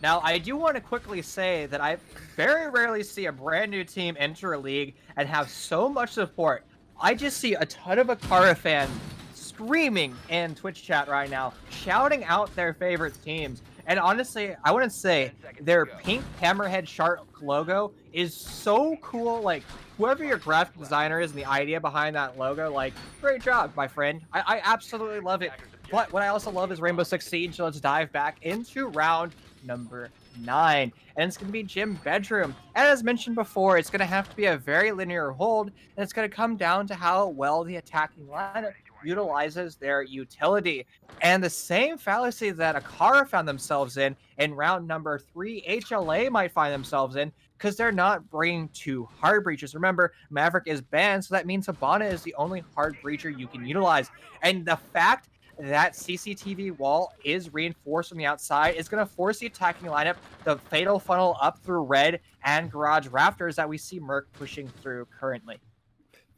Now, I do want to quickly say that I very rarely see a brand new team enter a league and have so much support. I just see a ton of AcaRa fans screaming in Twitch chat right now, shouting out their favorite teams. And honestly, I want to say their pink hammerhead shark logo is so cool. Like, whoever your graphic designer is and the idea behind that logo, like, great job, my friend. I absolutely love it. But what I also love is Rainbow Six Siege, so let's dive back into round number 9. And it's going to be Gym Bedroom. And as mentioned before, it's going to have to be a very linear hold, and it's going to come down to how well the attacking lineup utilizes their utility. And the same fallacy that AcaRa found themselves in round number 3, HLA might find themselves in, because they're not bringing 2 hard breachers. Remember, Maverick is banned, so that means Habana is the only hard breacher you can utilize. And the fact that CCTV wall is reinforced from the outside is going to force the attacking lineup the fatal funnel up through red and garage rafters that we see Merc pushing through currently.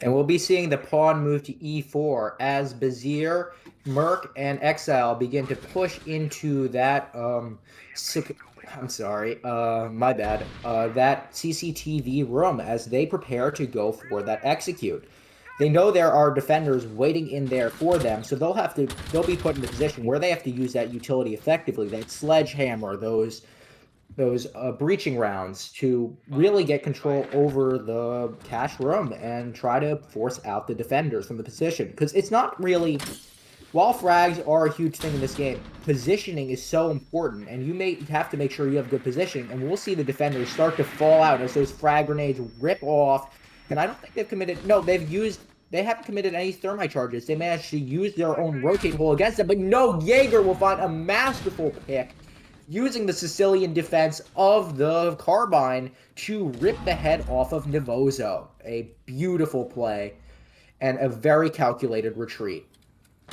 And we'll be seeing the pawn move to e4 as Bazir, Merc, and Exile begin to push into that I'm sorry, my bad. That CCTV room as they prepare to go for that execute. They know there are defenders waiting in there for them, so they'll be put in a position where they have to use that utility effectively, that sledgehammer, those breaching rounds to really get control over the cash room and try to force out the defenders from the position. Because it's not really, while frags are a huge thing in this game, positioning is so important, and you may have to make sure you have good positioning, and we'll see the defenders start to fall out as those frag grenades rip off. And I don't think they've committed, no, they haven't committed any thermite charges. They managed to use their own rotate hole against them, but no, Jaeger will find a masterful pick using the Sicilian defense of the carbine to rip the head off of Nivoso. A beautiful play and a very calculated retreat.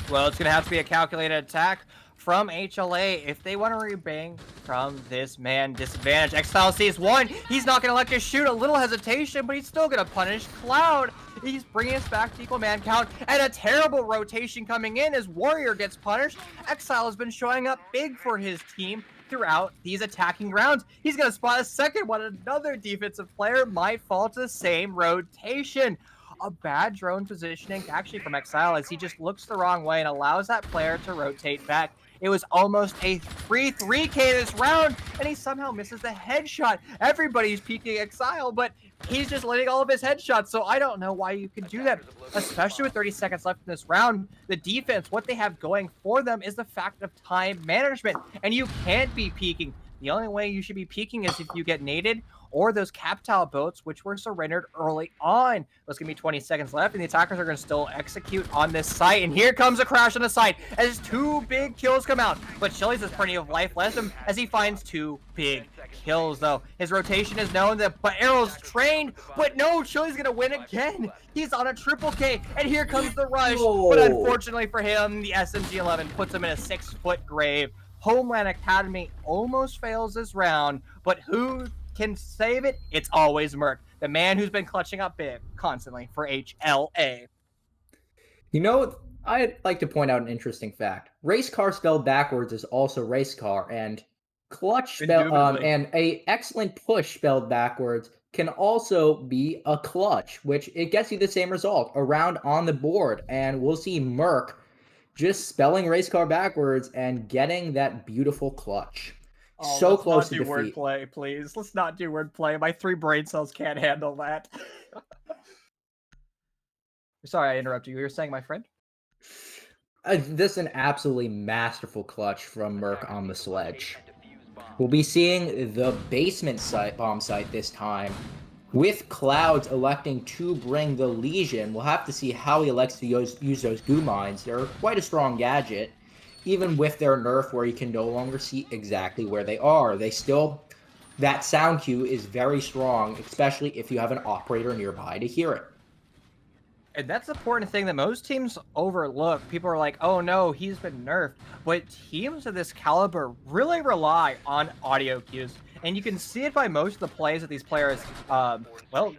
Well, it's going to have to be a calculated attack from HLA if they want to rebang from this man disadvantage. Exile sees one. He's not going to elect to shoot. A little hesitation, but he's still going to punish Cloud. He's bringing us back to equal man count, and a terrible rotation coming in as Warrior gets punished. Exile has been showing up big for his team throughout these attacking rounds. He's going to spot a second one. Another defensive player might fall to the same rotation. A bad drone positioning actually from Exile as he just looks the wrong way and allows that player to rotate back. It was almost a 3-3K this round, and he somehow misses the headshot. Everybody's peeking Exile, but he's just letting all of his headshots, so I don't know why you can do that, especially with 30 seconds left in this round. The defense, what they have going for them is the fact of time management, and you can't be peeking. The only way you should be peeking is if you get naded or those Captile boats, which were surrendered early on. There's going to be 20 seconds left, and the attackers are going to still execute on this site. And here comes a crash on the site as 2 big kills come out. But Chili's has plenty of life left him as he finds 2 big kills, though. His rotation is known, but Arrow's trained. But no, Chili's going to win again. He's on a triple K, and here comes the rush. But unfortunately for him, the SMG-11 puts him in a 6-foot grave. Homeland Academy almost fails this round, but who can save it? It's always Merc, the man who's been clutching up big constantly for HLA. You know, I'd like to point out an interesting fact. Race car spelled backwards is also race car, and clutch spelled and a excellent push spelled backwards can also be a clutch, which it gets you the same result, a round on the board, and we'll see Merc just spelling race car backwards and getting that beautiful clutch. Oh, so close to defeat. Let's not do wordplay, please. Let's not do wordplay. My 3 brain cells can't handle that. Sorry, I interrupted you. You were saying, my friend? This is an absolutely masterful clutch from Merc on the sledge. We'll be seeing the basement bomb site this time, with Clouds electing to bring the Legion. We'll have to see how he elects to use those goo mines. They're quite a strong gadget, even with their nerf where you can no longer see exactly where they are. That sound cue is very strong, especially if you have an operator nearby to hear it. And that's the important thing that most teams overlook. People are like, oh no, he's been nerfed. But teams of this caliber really rely on audio cues. And you can see it by most of the plays that these players,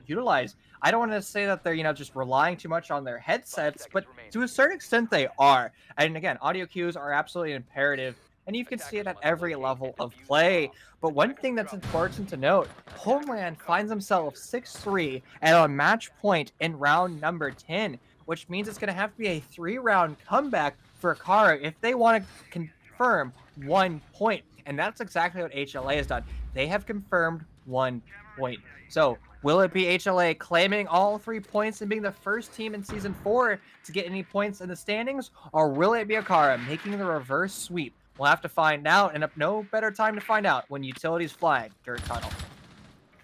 utilize. I don't want to say that they're, just relying too much on their headsets, but to a certain extent they are. And again, audio cues are absolutely imperative. And you can see it at every level of play. But one thing that's important to note, Homeland finds himself 6-3 and on match point in round number 10, which means it's going to have to be a 3-round comeback for AcaRa if they want to confirm 1 point. And that's exactly what HLA has done. They have confirmed 1 point. So will it be HLA claiming all 3 points and being the first team in Season 4 to get any points in the standings? Or will it be AcaRa making the reverse sweep? We'll have to find out, and no better time to find out when utilities flag Dirt Tunnel.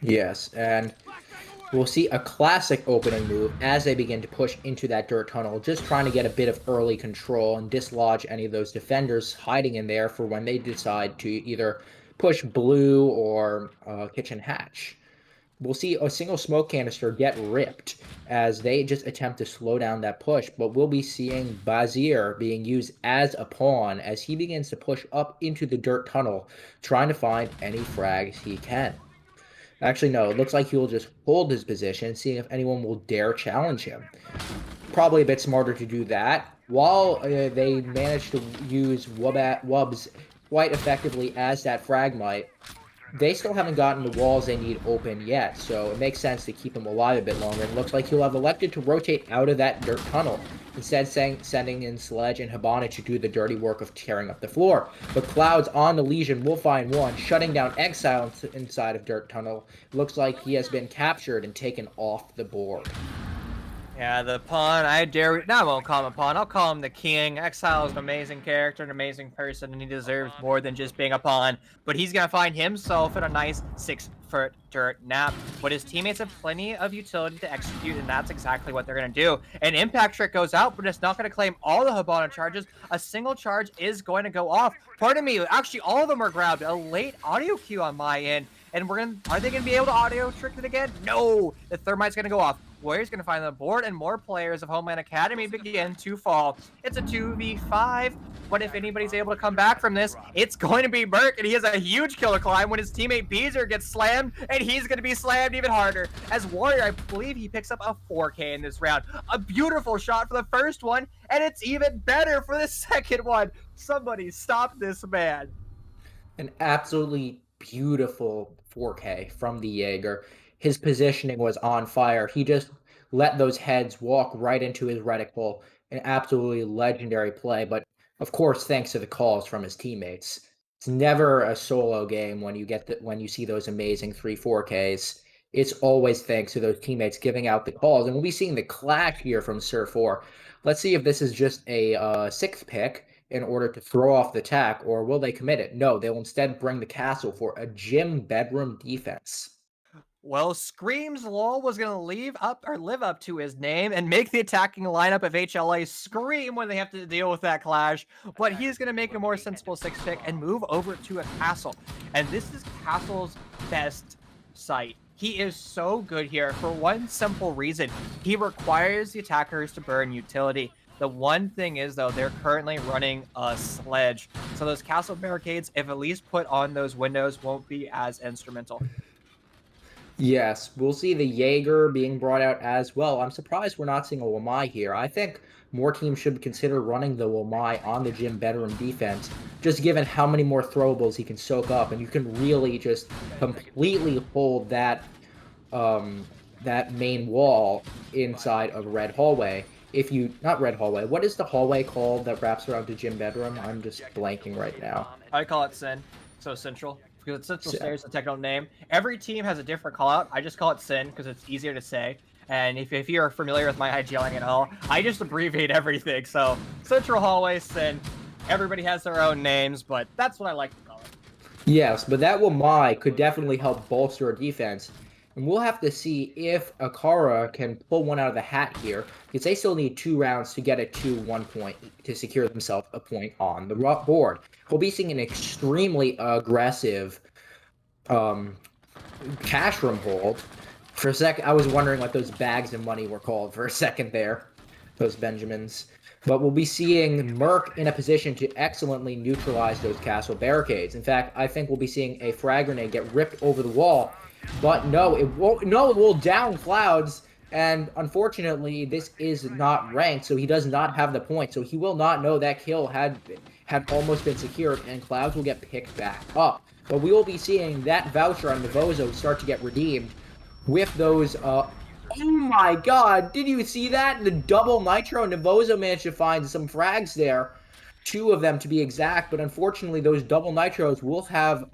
Yes, and we'll see a classic opening move as they begin to push into that Dirt Tunnel, just trying to get a bit of early control and dislodge any of those defenders hiding in there for when they decide to either push blue or kitchen hatch. We'll see a single smoke canister get ripped as they just attempt to slow down that push, but we'll be seeing Bazir being used as a pawn as he begins to push up into the Dirt Tunnel, trying to find any frags he can. Actually, no, it looks like he'll just hold his position, seeing if anyone will dare challenge him. Probably a bit smarter to do that, while they manage to use Wubs quite effectively as that fragmite. they still haven't gotten the walls they need open yet, so it makes sense to keep him alive a bit longer. And it looks like he'll have elected to rotate out of that dirt tunnel, instead sending in Sledge and Hibana to do the dirty work of tearing up the floor. But Clouds on the Legion will find one, shutting down Exile inside of dirt tunnel. Looks like he has been captured and taken off the board. Yeah, the pawn, no, I won't call him a pawn. I'll call him the king. Exile is an amazing character, an amazing person, and he deserves more than just being a pawn. But he's going to find himself in a nice 6-foot dirt nap. But his teammates have plenty of utility to execute, and that's exactly what they're going to do. An impact trick goes out, but it's not going to claim all the Hibana charges. A single charge is going to go off. Pardon me, actually, all of them are grabbed. A late audio cue on my end. And are they going to be able to audio trick it again? No, the Thermite's going to go off. Warrior's going to find the board, and more players of Homeland Academy begin to fall. It's a 2v5, but if anybody's able to come back from this, it's going to be Merc, and he has a huge kill to climb when his teammate Beezer gets slammed, and he's going to be slammed even harder. As Warrior, I believe he picks up a 4K in this round. A beautiful shot for the first one, and it's even better for the second one. Somebody stop this man. An absolutely beautiful 4K from the Jaeger. His positioning was on fire. He just let those heads walk right into his reticle. An absolutely legendary play, but of course, thanks to the calls from his teammates. It's never a solo game when you see those amazing 3-4Ks. It's always thanks to those teammates giving out the calls, and we'll be seeing the clash here from Sir 4. Let's see if this is just a sixth pick in order to throw off the attack, or will they commit it? No, they'll instead bring the castle for a gym bedroom defense. Well, Scream's Lol was going to live up to his name and make the attacking lineup of HLA scream when they have to deal with that clash, but he's going to make a more sensible 6-pick and move over to a castle. And this is Castle's best site. He is so good here for one simple reason. He requires the attackers to burn utility. The one thing is, though, they're currently running a Sledge. So those castle barricades, if at least put on those windows, won't be as instrumental. Yes, we'll see the Jaeger being brought out as well. I'm surprised we're not seeing a Wamai here. I think more teams should consider running the Wamai on the gym bedroom defense, just given how many more throwables he can soak up, and you can really just completely hold that that main wall inside of Red Hallway. Not Red Hallway, what is the hallway called that wraps around the gym bedroom? I'm just blanking right now. I call it Sin, so Central. Because it's Central Stairs, the technical name. Every team has a different call out. I just call it Sin because it's easier to say. And if you're familiar with my IGLing at all, I just abbreviate everything. So Central Hallway, Sin. Everybody has their own names, but that's what I like to call it. Yes, but that Wamai could definitely help bolster our defense. And we'll have to see if AcaRa can pull one out of the hat here, because they still need 2 rounds to get it to 1 point to secure themselves a point on the board. We'll be seeing an extremely aggressive cash room hold. For a second, I was wondering what those bags of money were called for a second there, those Benjamins. But we'll be seeing Merc in a position to excellently neutralize those castle barricades. In fact, I think we'll be seeing a frag grenade get ripped over the wall. But no, it won't. No, it will down Clouds. And unfortunately, this is not ranked, so he does not have the point. So he will not know that kill had almost been secured, and Clouds will get picked back up. But we will be seeing that voucher on Navozo start to get redeemed with those. Oh my God! Did you see that? The double nitro. Navozo managed to find some frags there, 2 of them to be exact. But unfortunately, those double nitros will have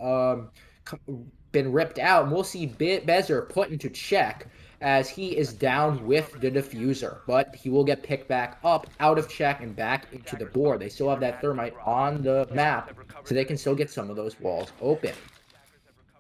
been ripped out, and we'll see Bezer put into check as he is down with the diffuser, but he will get picked back up out of check and back into the board. They still have that thermite on the map, so they can still get some of those walls open.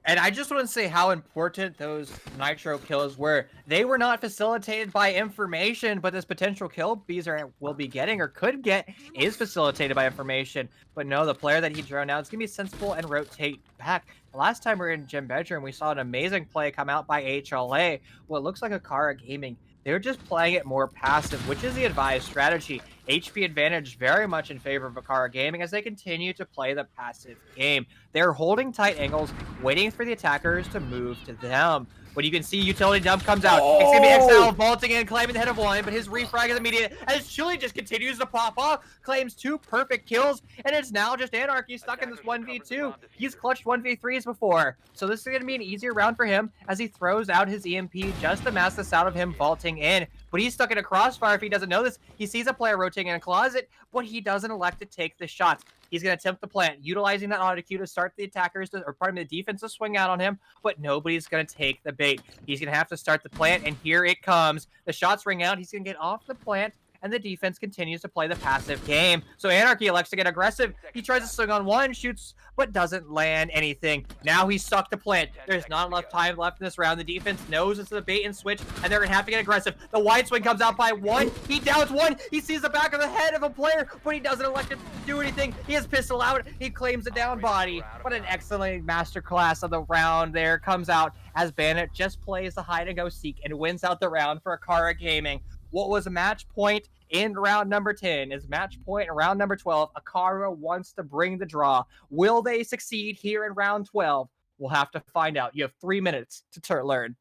And I just want to say how important those nitro kills were. They were not facilitated by information, but this potential kill Beezer will be getting or could get is facilitated by information. But no, the player that he drew now is going to be sensible and rotate back. The last time we were in Gym Bedroom, we saw an amazing play come out by HLA. What looks like AcaRa Gaming. They're just playing it more passive, which is the advised strategy. HP advantage very much in favor of AcaRa Gaming as they continue to play the passive game. They're holding tight angles, waiting for the attackers to move to them. When you can see utility dump comes out, it's gonna be XL vaulting in, claiming the head of one, but his refrag is immediate as Chili just continues to pop off, claims 2 perfect kills, and it's now just Anarchy stuck in this 1v2. He's clutched 1v3s before, so this is gonna be an easier round for him as he throws out his EMP just to mask the sound of him vaulting in. But he's stuck in a crossfire if he doesn't know this. He sees a player rotating in a closet, but he doesn't elect to take the shots. He's going to attempt the plant, utilizing that auto queue to start the attackers, or pardon me, the defense to swing out on him, but nobody's going to take the bait. He's going to have to start the plant, and here it comes. The shots ring out. He's going to get off the plant, and the defense continues to play the passive game. So Anarchy elects to get aggressive. He tries to swing on one, shoots, but doesn't land anything. Now he's stuck to plant. There's not enough time left in this round. The defense knows it's the bait and switch, and they're going to have to get aggressive. The wide swing comes out by 1. He downs 1. He sees the back of the head of a player, but he doesn't elect to do anything. He has pistol out. He claims a down body. What an excellent masterclass of the round there comes out as Bandit just plays the hide-and-go seek and wins out the round for AcaRa Gaming. What was a match point in round number 10 is match point in round number 12. AcaRa wants to bring the draw. Will they succeed here in round 12? We'll have to find out. You have 3 minutes to learn.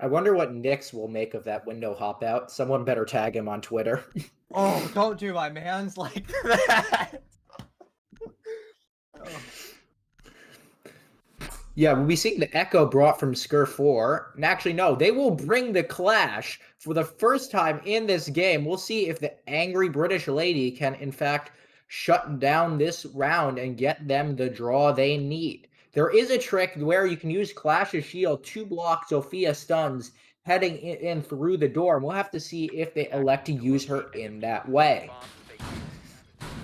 I wonder what Nyx will make of that window hop out. Someone better tag him on Twitter. Oh, don't do my mans like that. Oh. Yeah, we'll be seeing the Echo brought from Skir 4. And actually, no, they will bring the Clash for the first time in this game. We'll see if the angry British lady can, in fact, shut down this round and get them the draw they need. There is a trick where you can use Clash's shield to block Sophia stuns heading in through the door. And we'll have to see if they elect to use her in that way.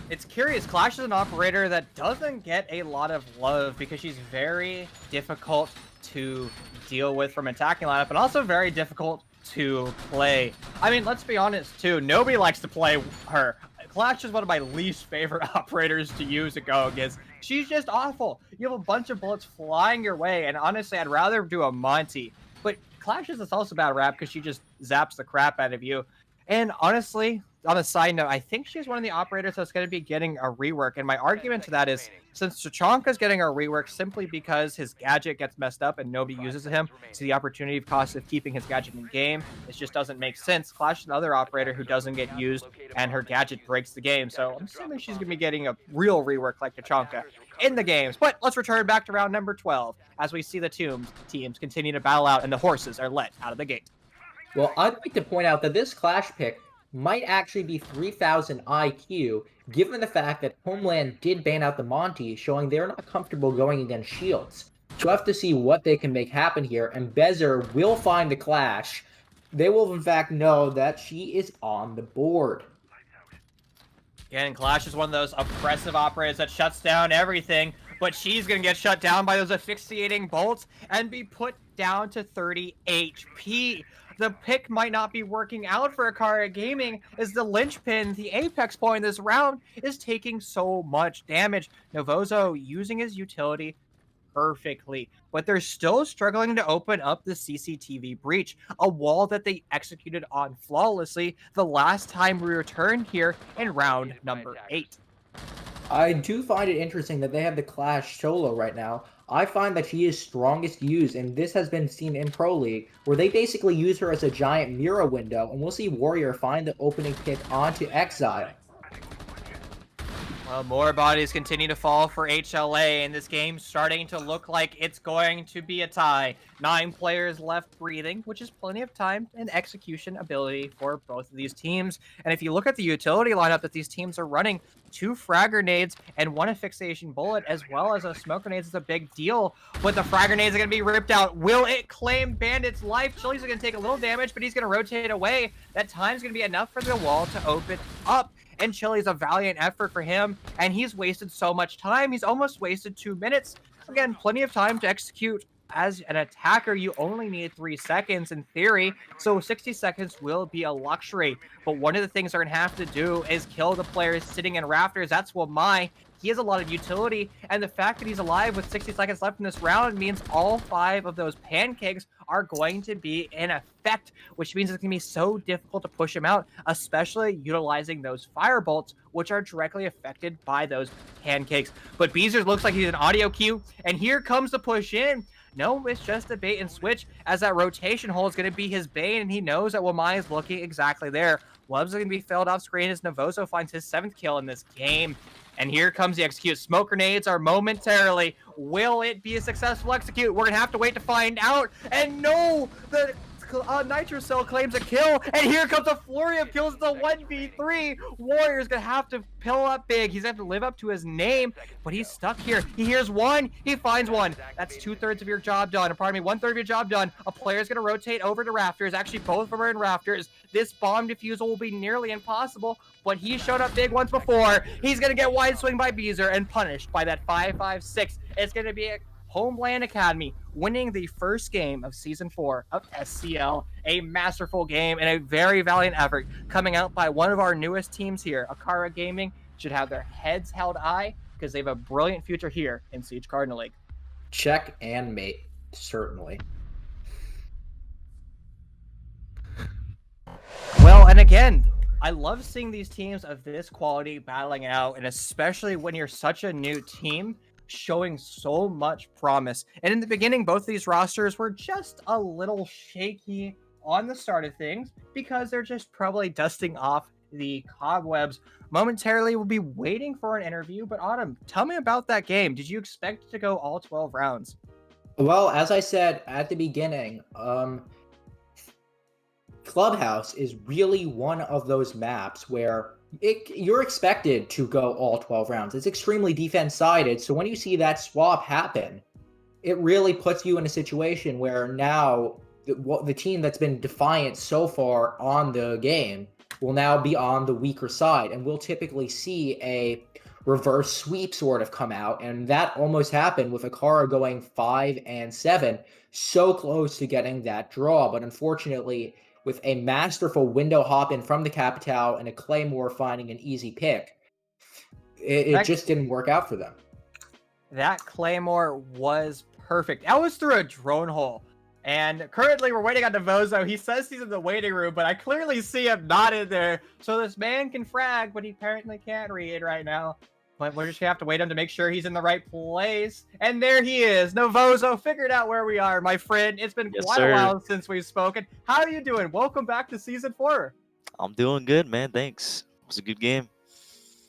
It's curious, Clash is an operator that doesn't get a lot of love because she's very difficult to deal with from attacking lineup and also very difficult to play. I mean, let's be honest too, nobody likes to play her. Clash is one of my least favorite operators to use to go against. She's just awful. You have a bunch of bullets flying your way, and honestly, I'd rather do a Monty. But Clash is also bad rap because she just zaps the crap out of you. And honestly, on a side note, I think she's one of the operators that's going to be getting a rework. And my argument to that is, since Tachanka's getting a rework simply because his gadget gets messed up and nobody uses him, so the opportunity cost of keeping his gadget in game, it just doesn't make sense. Clash is another operator who doesn't get used, and her gadget breaks the game. So I'm assuming she's going to be getting a real rework like Tachanka in the games. But let's return back to round number 12 as we see the teams continue to battle out and the horses are let out of the gate. Well, I'd like to point out that this Clash pick might actually be 3000 IQ, given the fact that Homeland did ban out the Monty, showing they're not comfortable going against shields. So we'll have to see what they can make happen here, and Bezer will find the Clash. They will, in fact, know that she is on the board. Again, Clash is one of those oppressive operators that shuts down everything, but she's going to get shut down by those asphyxiating bolts and be put down to 30 HP. The pick might not be working out for AcaRa Gaming as the linchpin, the apex point in this round, is taking so much damage. Novozo using his utility perfectly, but they're still struggling to open up the CCTV breach, a wall that they executed on flawlessly the last time we returned here in round number 8. I do find it interesting that they have the Clash solo right now. I find that she is strongest used, and this has been seen in Pro League, where they basically use her as a giant mirror window, and we'll see Warrior find the opening pick onto Exile. Well, more bodies continue to fall for HLA, and this game's starting to look like it's going to be a tie. 9 players left breathing, which is plenty of time and execution ability for both of these teams. And if you look at the utility lineup that these teams are running, 2 frag grenades and 1 asphyxiation bullet, as well as a smoke grenade is a big deal. But the frag grenades are going to be ripped out. Will it claim Bandit's life? Chili's going to take a little damage, but he's going to rotate away. That time's going to be enough for the wall to open up. And Chili's a valiant effort for him, and he's wasted so much time. He's almost wasted 2 minutes. Again, plenty of time to execute. As an attacker, you only need 3 seconds in theory, so 60 seconds will be a luxury. But one of the things they're going to have to do is kill the players sitting in rafters. That's Wamai. He has a lot of utility, and the fact that he's alive with 60 seconds left in this round means all 5 of those pancakes are going to be in effect, which means it's going to be so difficult to push him out, especially utilizing those fire bolts, which are directly affected by those pancakes. But Beezers looks like he's an audio cue, and here comes the push in. No, it's just a bait and switch, as that rotation hole is going to be his bane, and he knows that Wamai is looking exactly there. Webs are going to be filled off screen as Navoso finds his 7th kill in this game. And here comes the execute. Smoke grenades are momentarily. Will it be a successful execute? We're going to have to wait to find out. And no, the Nitro Cell claims a kill, and here comes a flurry of kills. The 1v3. Warrior's gonna have to pill up big. He's gonna have to live up to his name, but he's stuck here. He hears one, he finds one. That's 2/3 of your job done. Or pardon me, 1/3 of your job done. A player's gonna rotate over to Rafters. Actually, both of them are in Rafters. This bomb defusal will be nearly impossible, but he showed up big once before. He's gonna get wide swing by Beezer and punished by that 5-5-6. It's gonna be a Homeland Academy winning the first game of Season 4 of SCL. A masterful game and a very valiant effort coming out by one of our newest teams here. AcaRa Gaming should have their heads held high because they have a brilliant future here in Siege Cardinal League. Check and mate, certainly. Well, and again, I love seeing these teams of this quality battling out, and especially when you're such a new team, showing so much promise. And in the beginning, both of these rosters were just a little shaky on the start of things because they're just probably dusting off the cobwebs. Momentarily, we'll be waiting for an interview. But Autumn, tell me about that game. Did you expect it to go all 12 rounds? Well, as I said at the beginning, Clubhouse is really one of those maps where you're expected to go all 12 rounds. It's extremely defense-sided, so when you see that swap happen, it really puts you in a situation where now the team that's been defiant so far on the game will now be on the weaker side, and we'll typically see a reverse sweep sort of come out, and that almost happened with AcaRa going 5-7, so close to getting that draw, but unfortunately, with a masterful window hop in from the Capitao and a Claymore finding an easy pick, it just didn't work out for them. That Claymore was perfect. That was through a drone hole. And currently we're waiting on Navoso. He says he's in the waiting room, but I clearly see him not in there. So this man can frag, but he apparently can't read right now. But we're just gonna have to wait him to make sure he's in the right place. And there he is. Navoso figured out where we are, my friend. It's been quite a while since we've spoken. How are you doing? Welcome back to Season 4. I'm doing good, man. Thanks. It was a good game.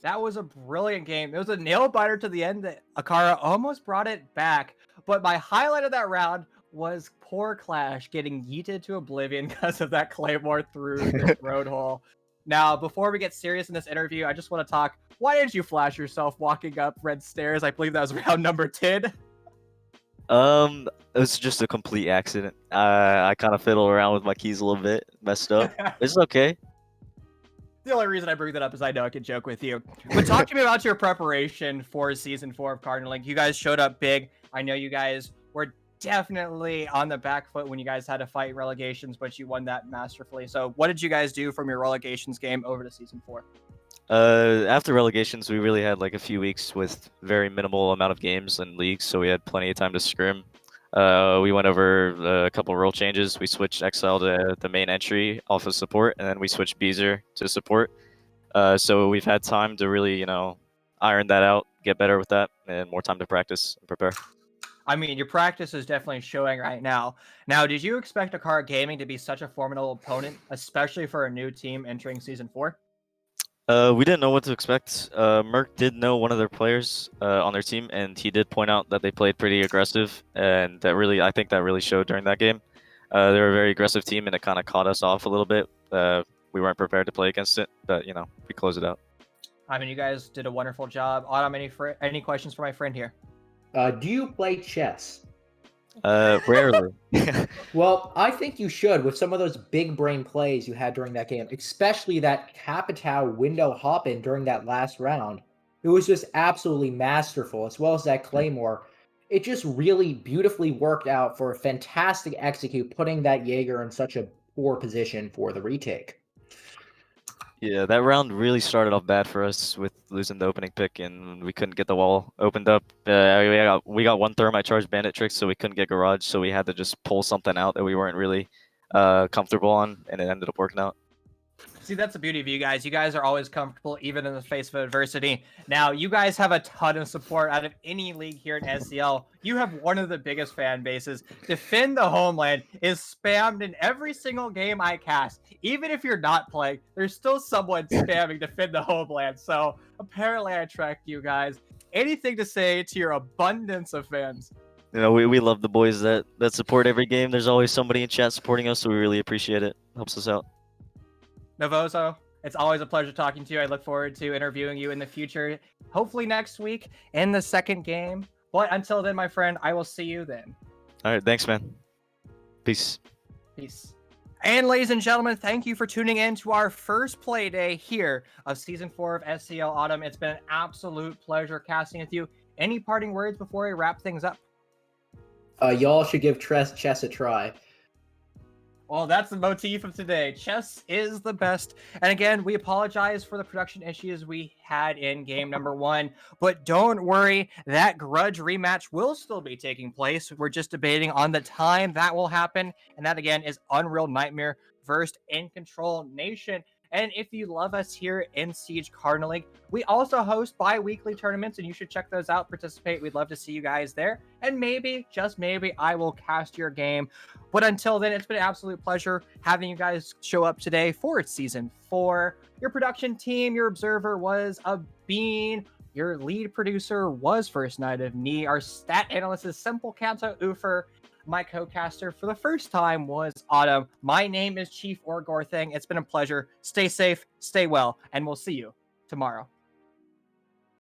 That was a brilliant game. It was a nail biter to the end that AcaRa almost brought it back. But my highlight of that round was poor Clash getting yeeted to oblivion because of that Claymore through this road hole. Now, before we get serious in this interview, I just want to talk. Why did you flash yourself walking up red stairs? I believe that was round number 10. It was just a complete accident. I kind of fiddled around with my keys a little bit, messed up. It's okay. The only reason I bring that up is I know I can joke with you. But talk to me about your preparation for Season 4 of Cardinal League. You guys showed up big. I know you guys were definitely on the back foot when you guys had to fight relegations, but you won that masterfully. So what did you guys do from your relegations game over to Season 4? After relegations, we really had like a few weeks with very minimal amount of games and leagues, so we had plenty of time to scrim. We went over a couple role changes. We switched Exile to the main entry off of support, and then we switched Beezer to support. So we've had time to really, iron that out, get better with that, and more time to practice and prepare. I mean, your practice is definitely showing right now. Now, did you expect AcaRa Gaming to be such a formidable opponent, especially for a new team entering Season 4? We didn't know what to expect. Merck did know one of their players on their team, and he did point out that they played pretty aggressive, and I think that really showed during that game. They were a very aggressive team, and it kind of caught us off a little bit. We weren't prepared to play against it, but, we closed it out. I mean, you guys did a wonderful job. Autumn, any questions for my friend here? Do you play chess? Rarely. Well, I think you should with some of those big brain plays you had during that game, especially that Capitao window hop in during that last round. It was just absolutely masterful, as well as that Claymore. It just really beautifully worked out for a fantastic execute, putting that Jaeger in such a poor position for the retake. Yeah, that round really started off bad for us with losing the opening pick, and we couldn't get the wall opened up. We got one thermite charge bandit trick, so we couldn't get garage, so we had to just pull something out that we weren't really comfortable on, and it ended up working out. See, that's the beauty of you guys. You guys are always comfortable, even in the face of adversity. Now, you guys have a ton of support out of any league here in SCL. You have one of the biggest fan bases. Defend the Homeland is spammed in every single game I cast. Even if you're not playing, there's still someone spamming Defend the Homeland. So apparently I tracked you guys. Anything to say to your abundance of fans? You know, we love the boys that support every game. There's always somebody in chat supporting us, so we really appreciate it. Helps us out. Novoso, it's always a pleasure talking to you. I look forward to interviewing you in the future, hopefully next week in the second game. But until then, my friend, I will see you then. All right, thanks, man. Peace. Peace. And ladies and gentlemen, thank you for tuning in to our first play day here of Season 4 of SCL Autumn. It's been an absolute pleasure casting with you. Any parting words before we wrap things up? Y'all should give chess a try. Well, that's the motif of today. Chess is the best. And again, we apologize for the production issues we had in game number 1. But don't worry, that grudge rematch will still be taking place. We're just debating on the time that will happen. And that, again, is Unreal Nightmare versus In Control Nation. And if you love us here in Siege Cardinal League, we also host bi-weekly tournaments, and you should check those out, participate. We'd love to see you guys there. And maybe, just maybe, I will cast your game. But until then, it's been an absolute pleasure having you guys show up today for Season 4. Your production team, your observer was a bean. Your lead producer was First Night of Knee. Our stat analyst is Simple Kanto Ufer. My co-caster for the first time was Autumn. My name is Chief Orgorthang. It's been a pleasure. Stay safe, stay well, and we'll see you tomorrow.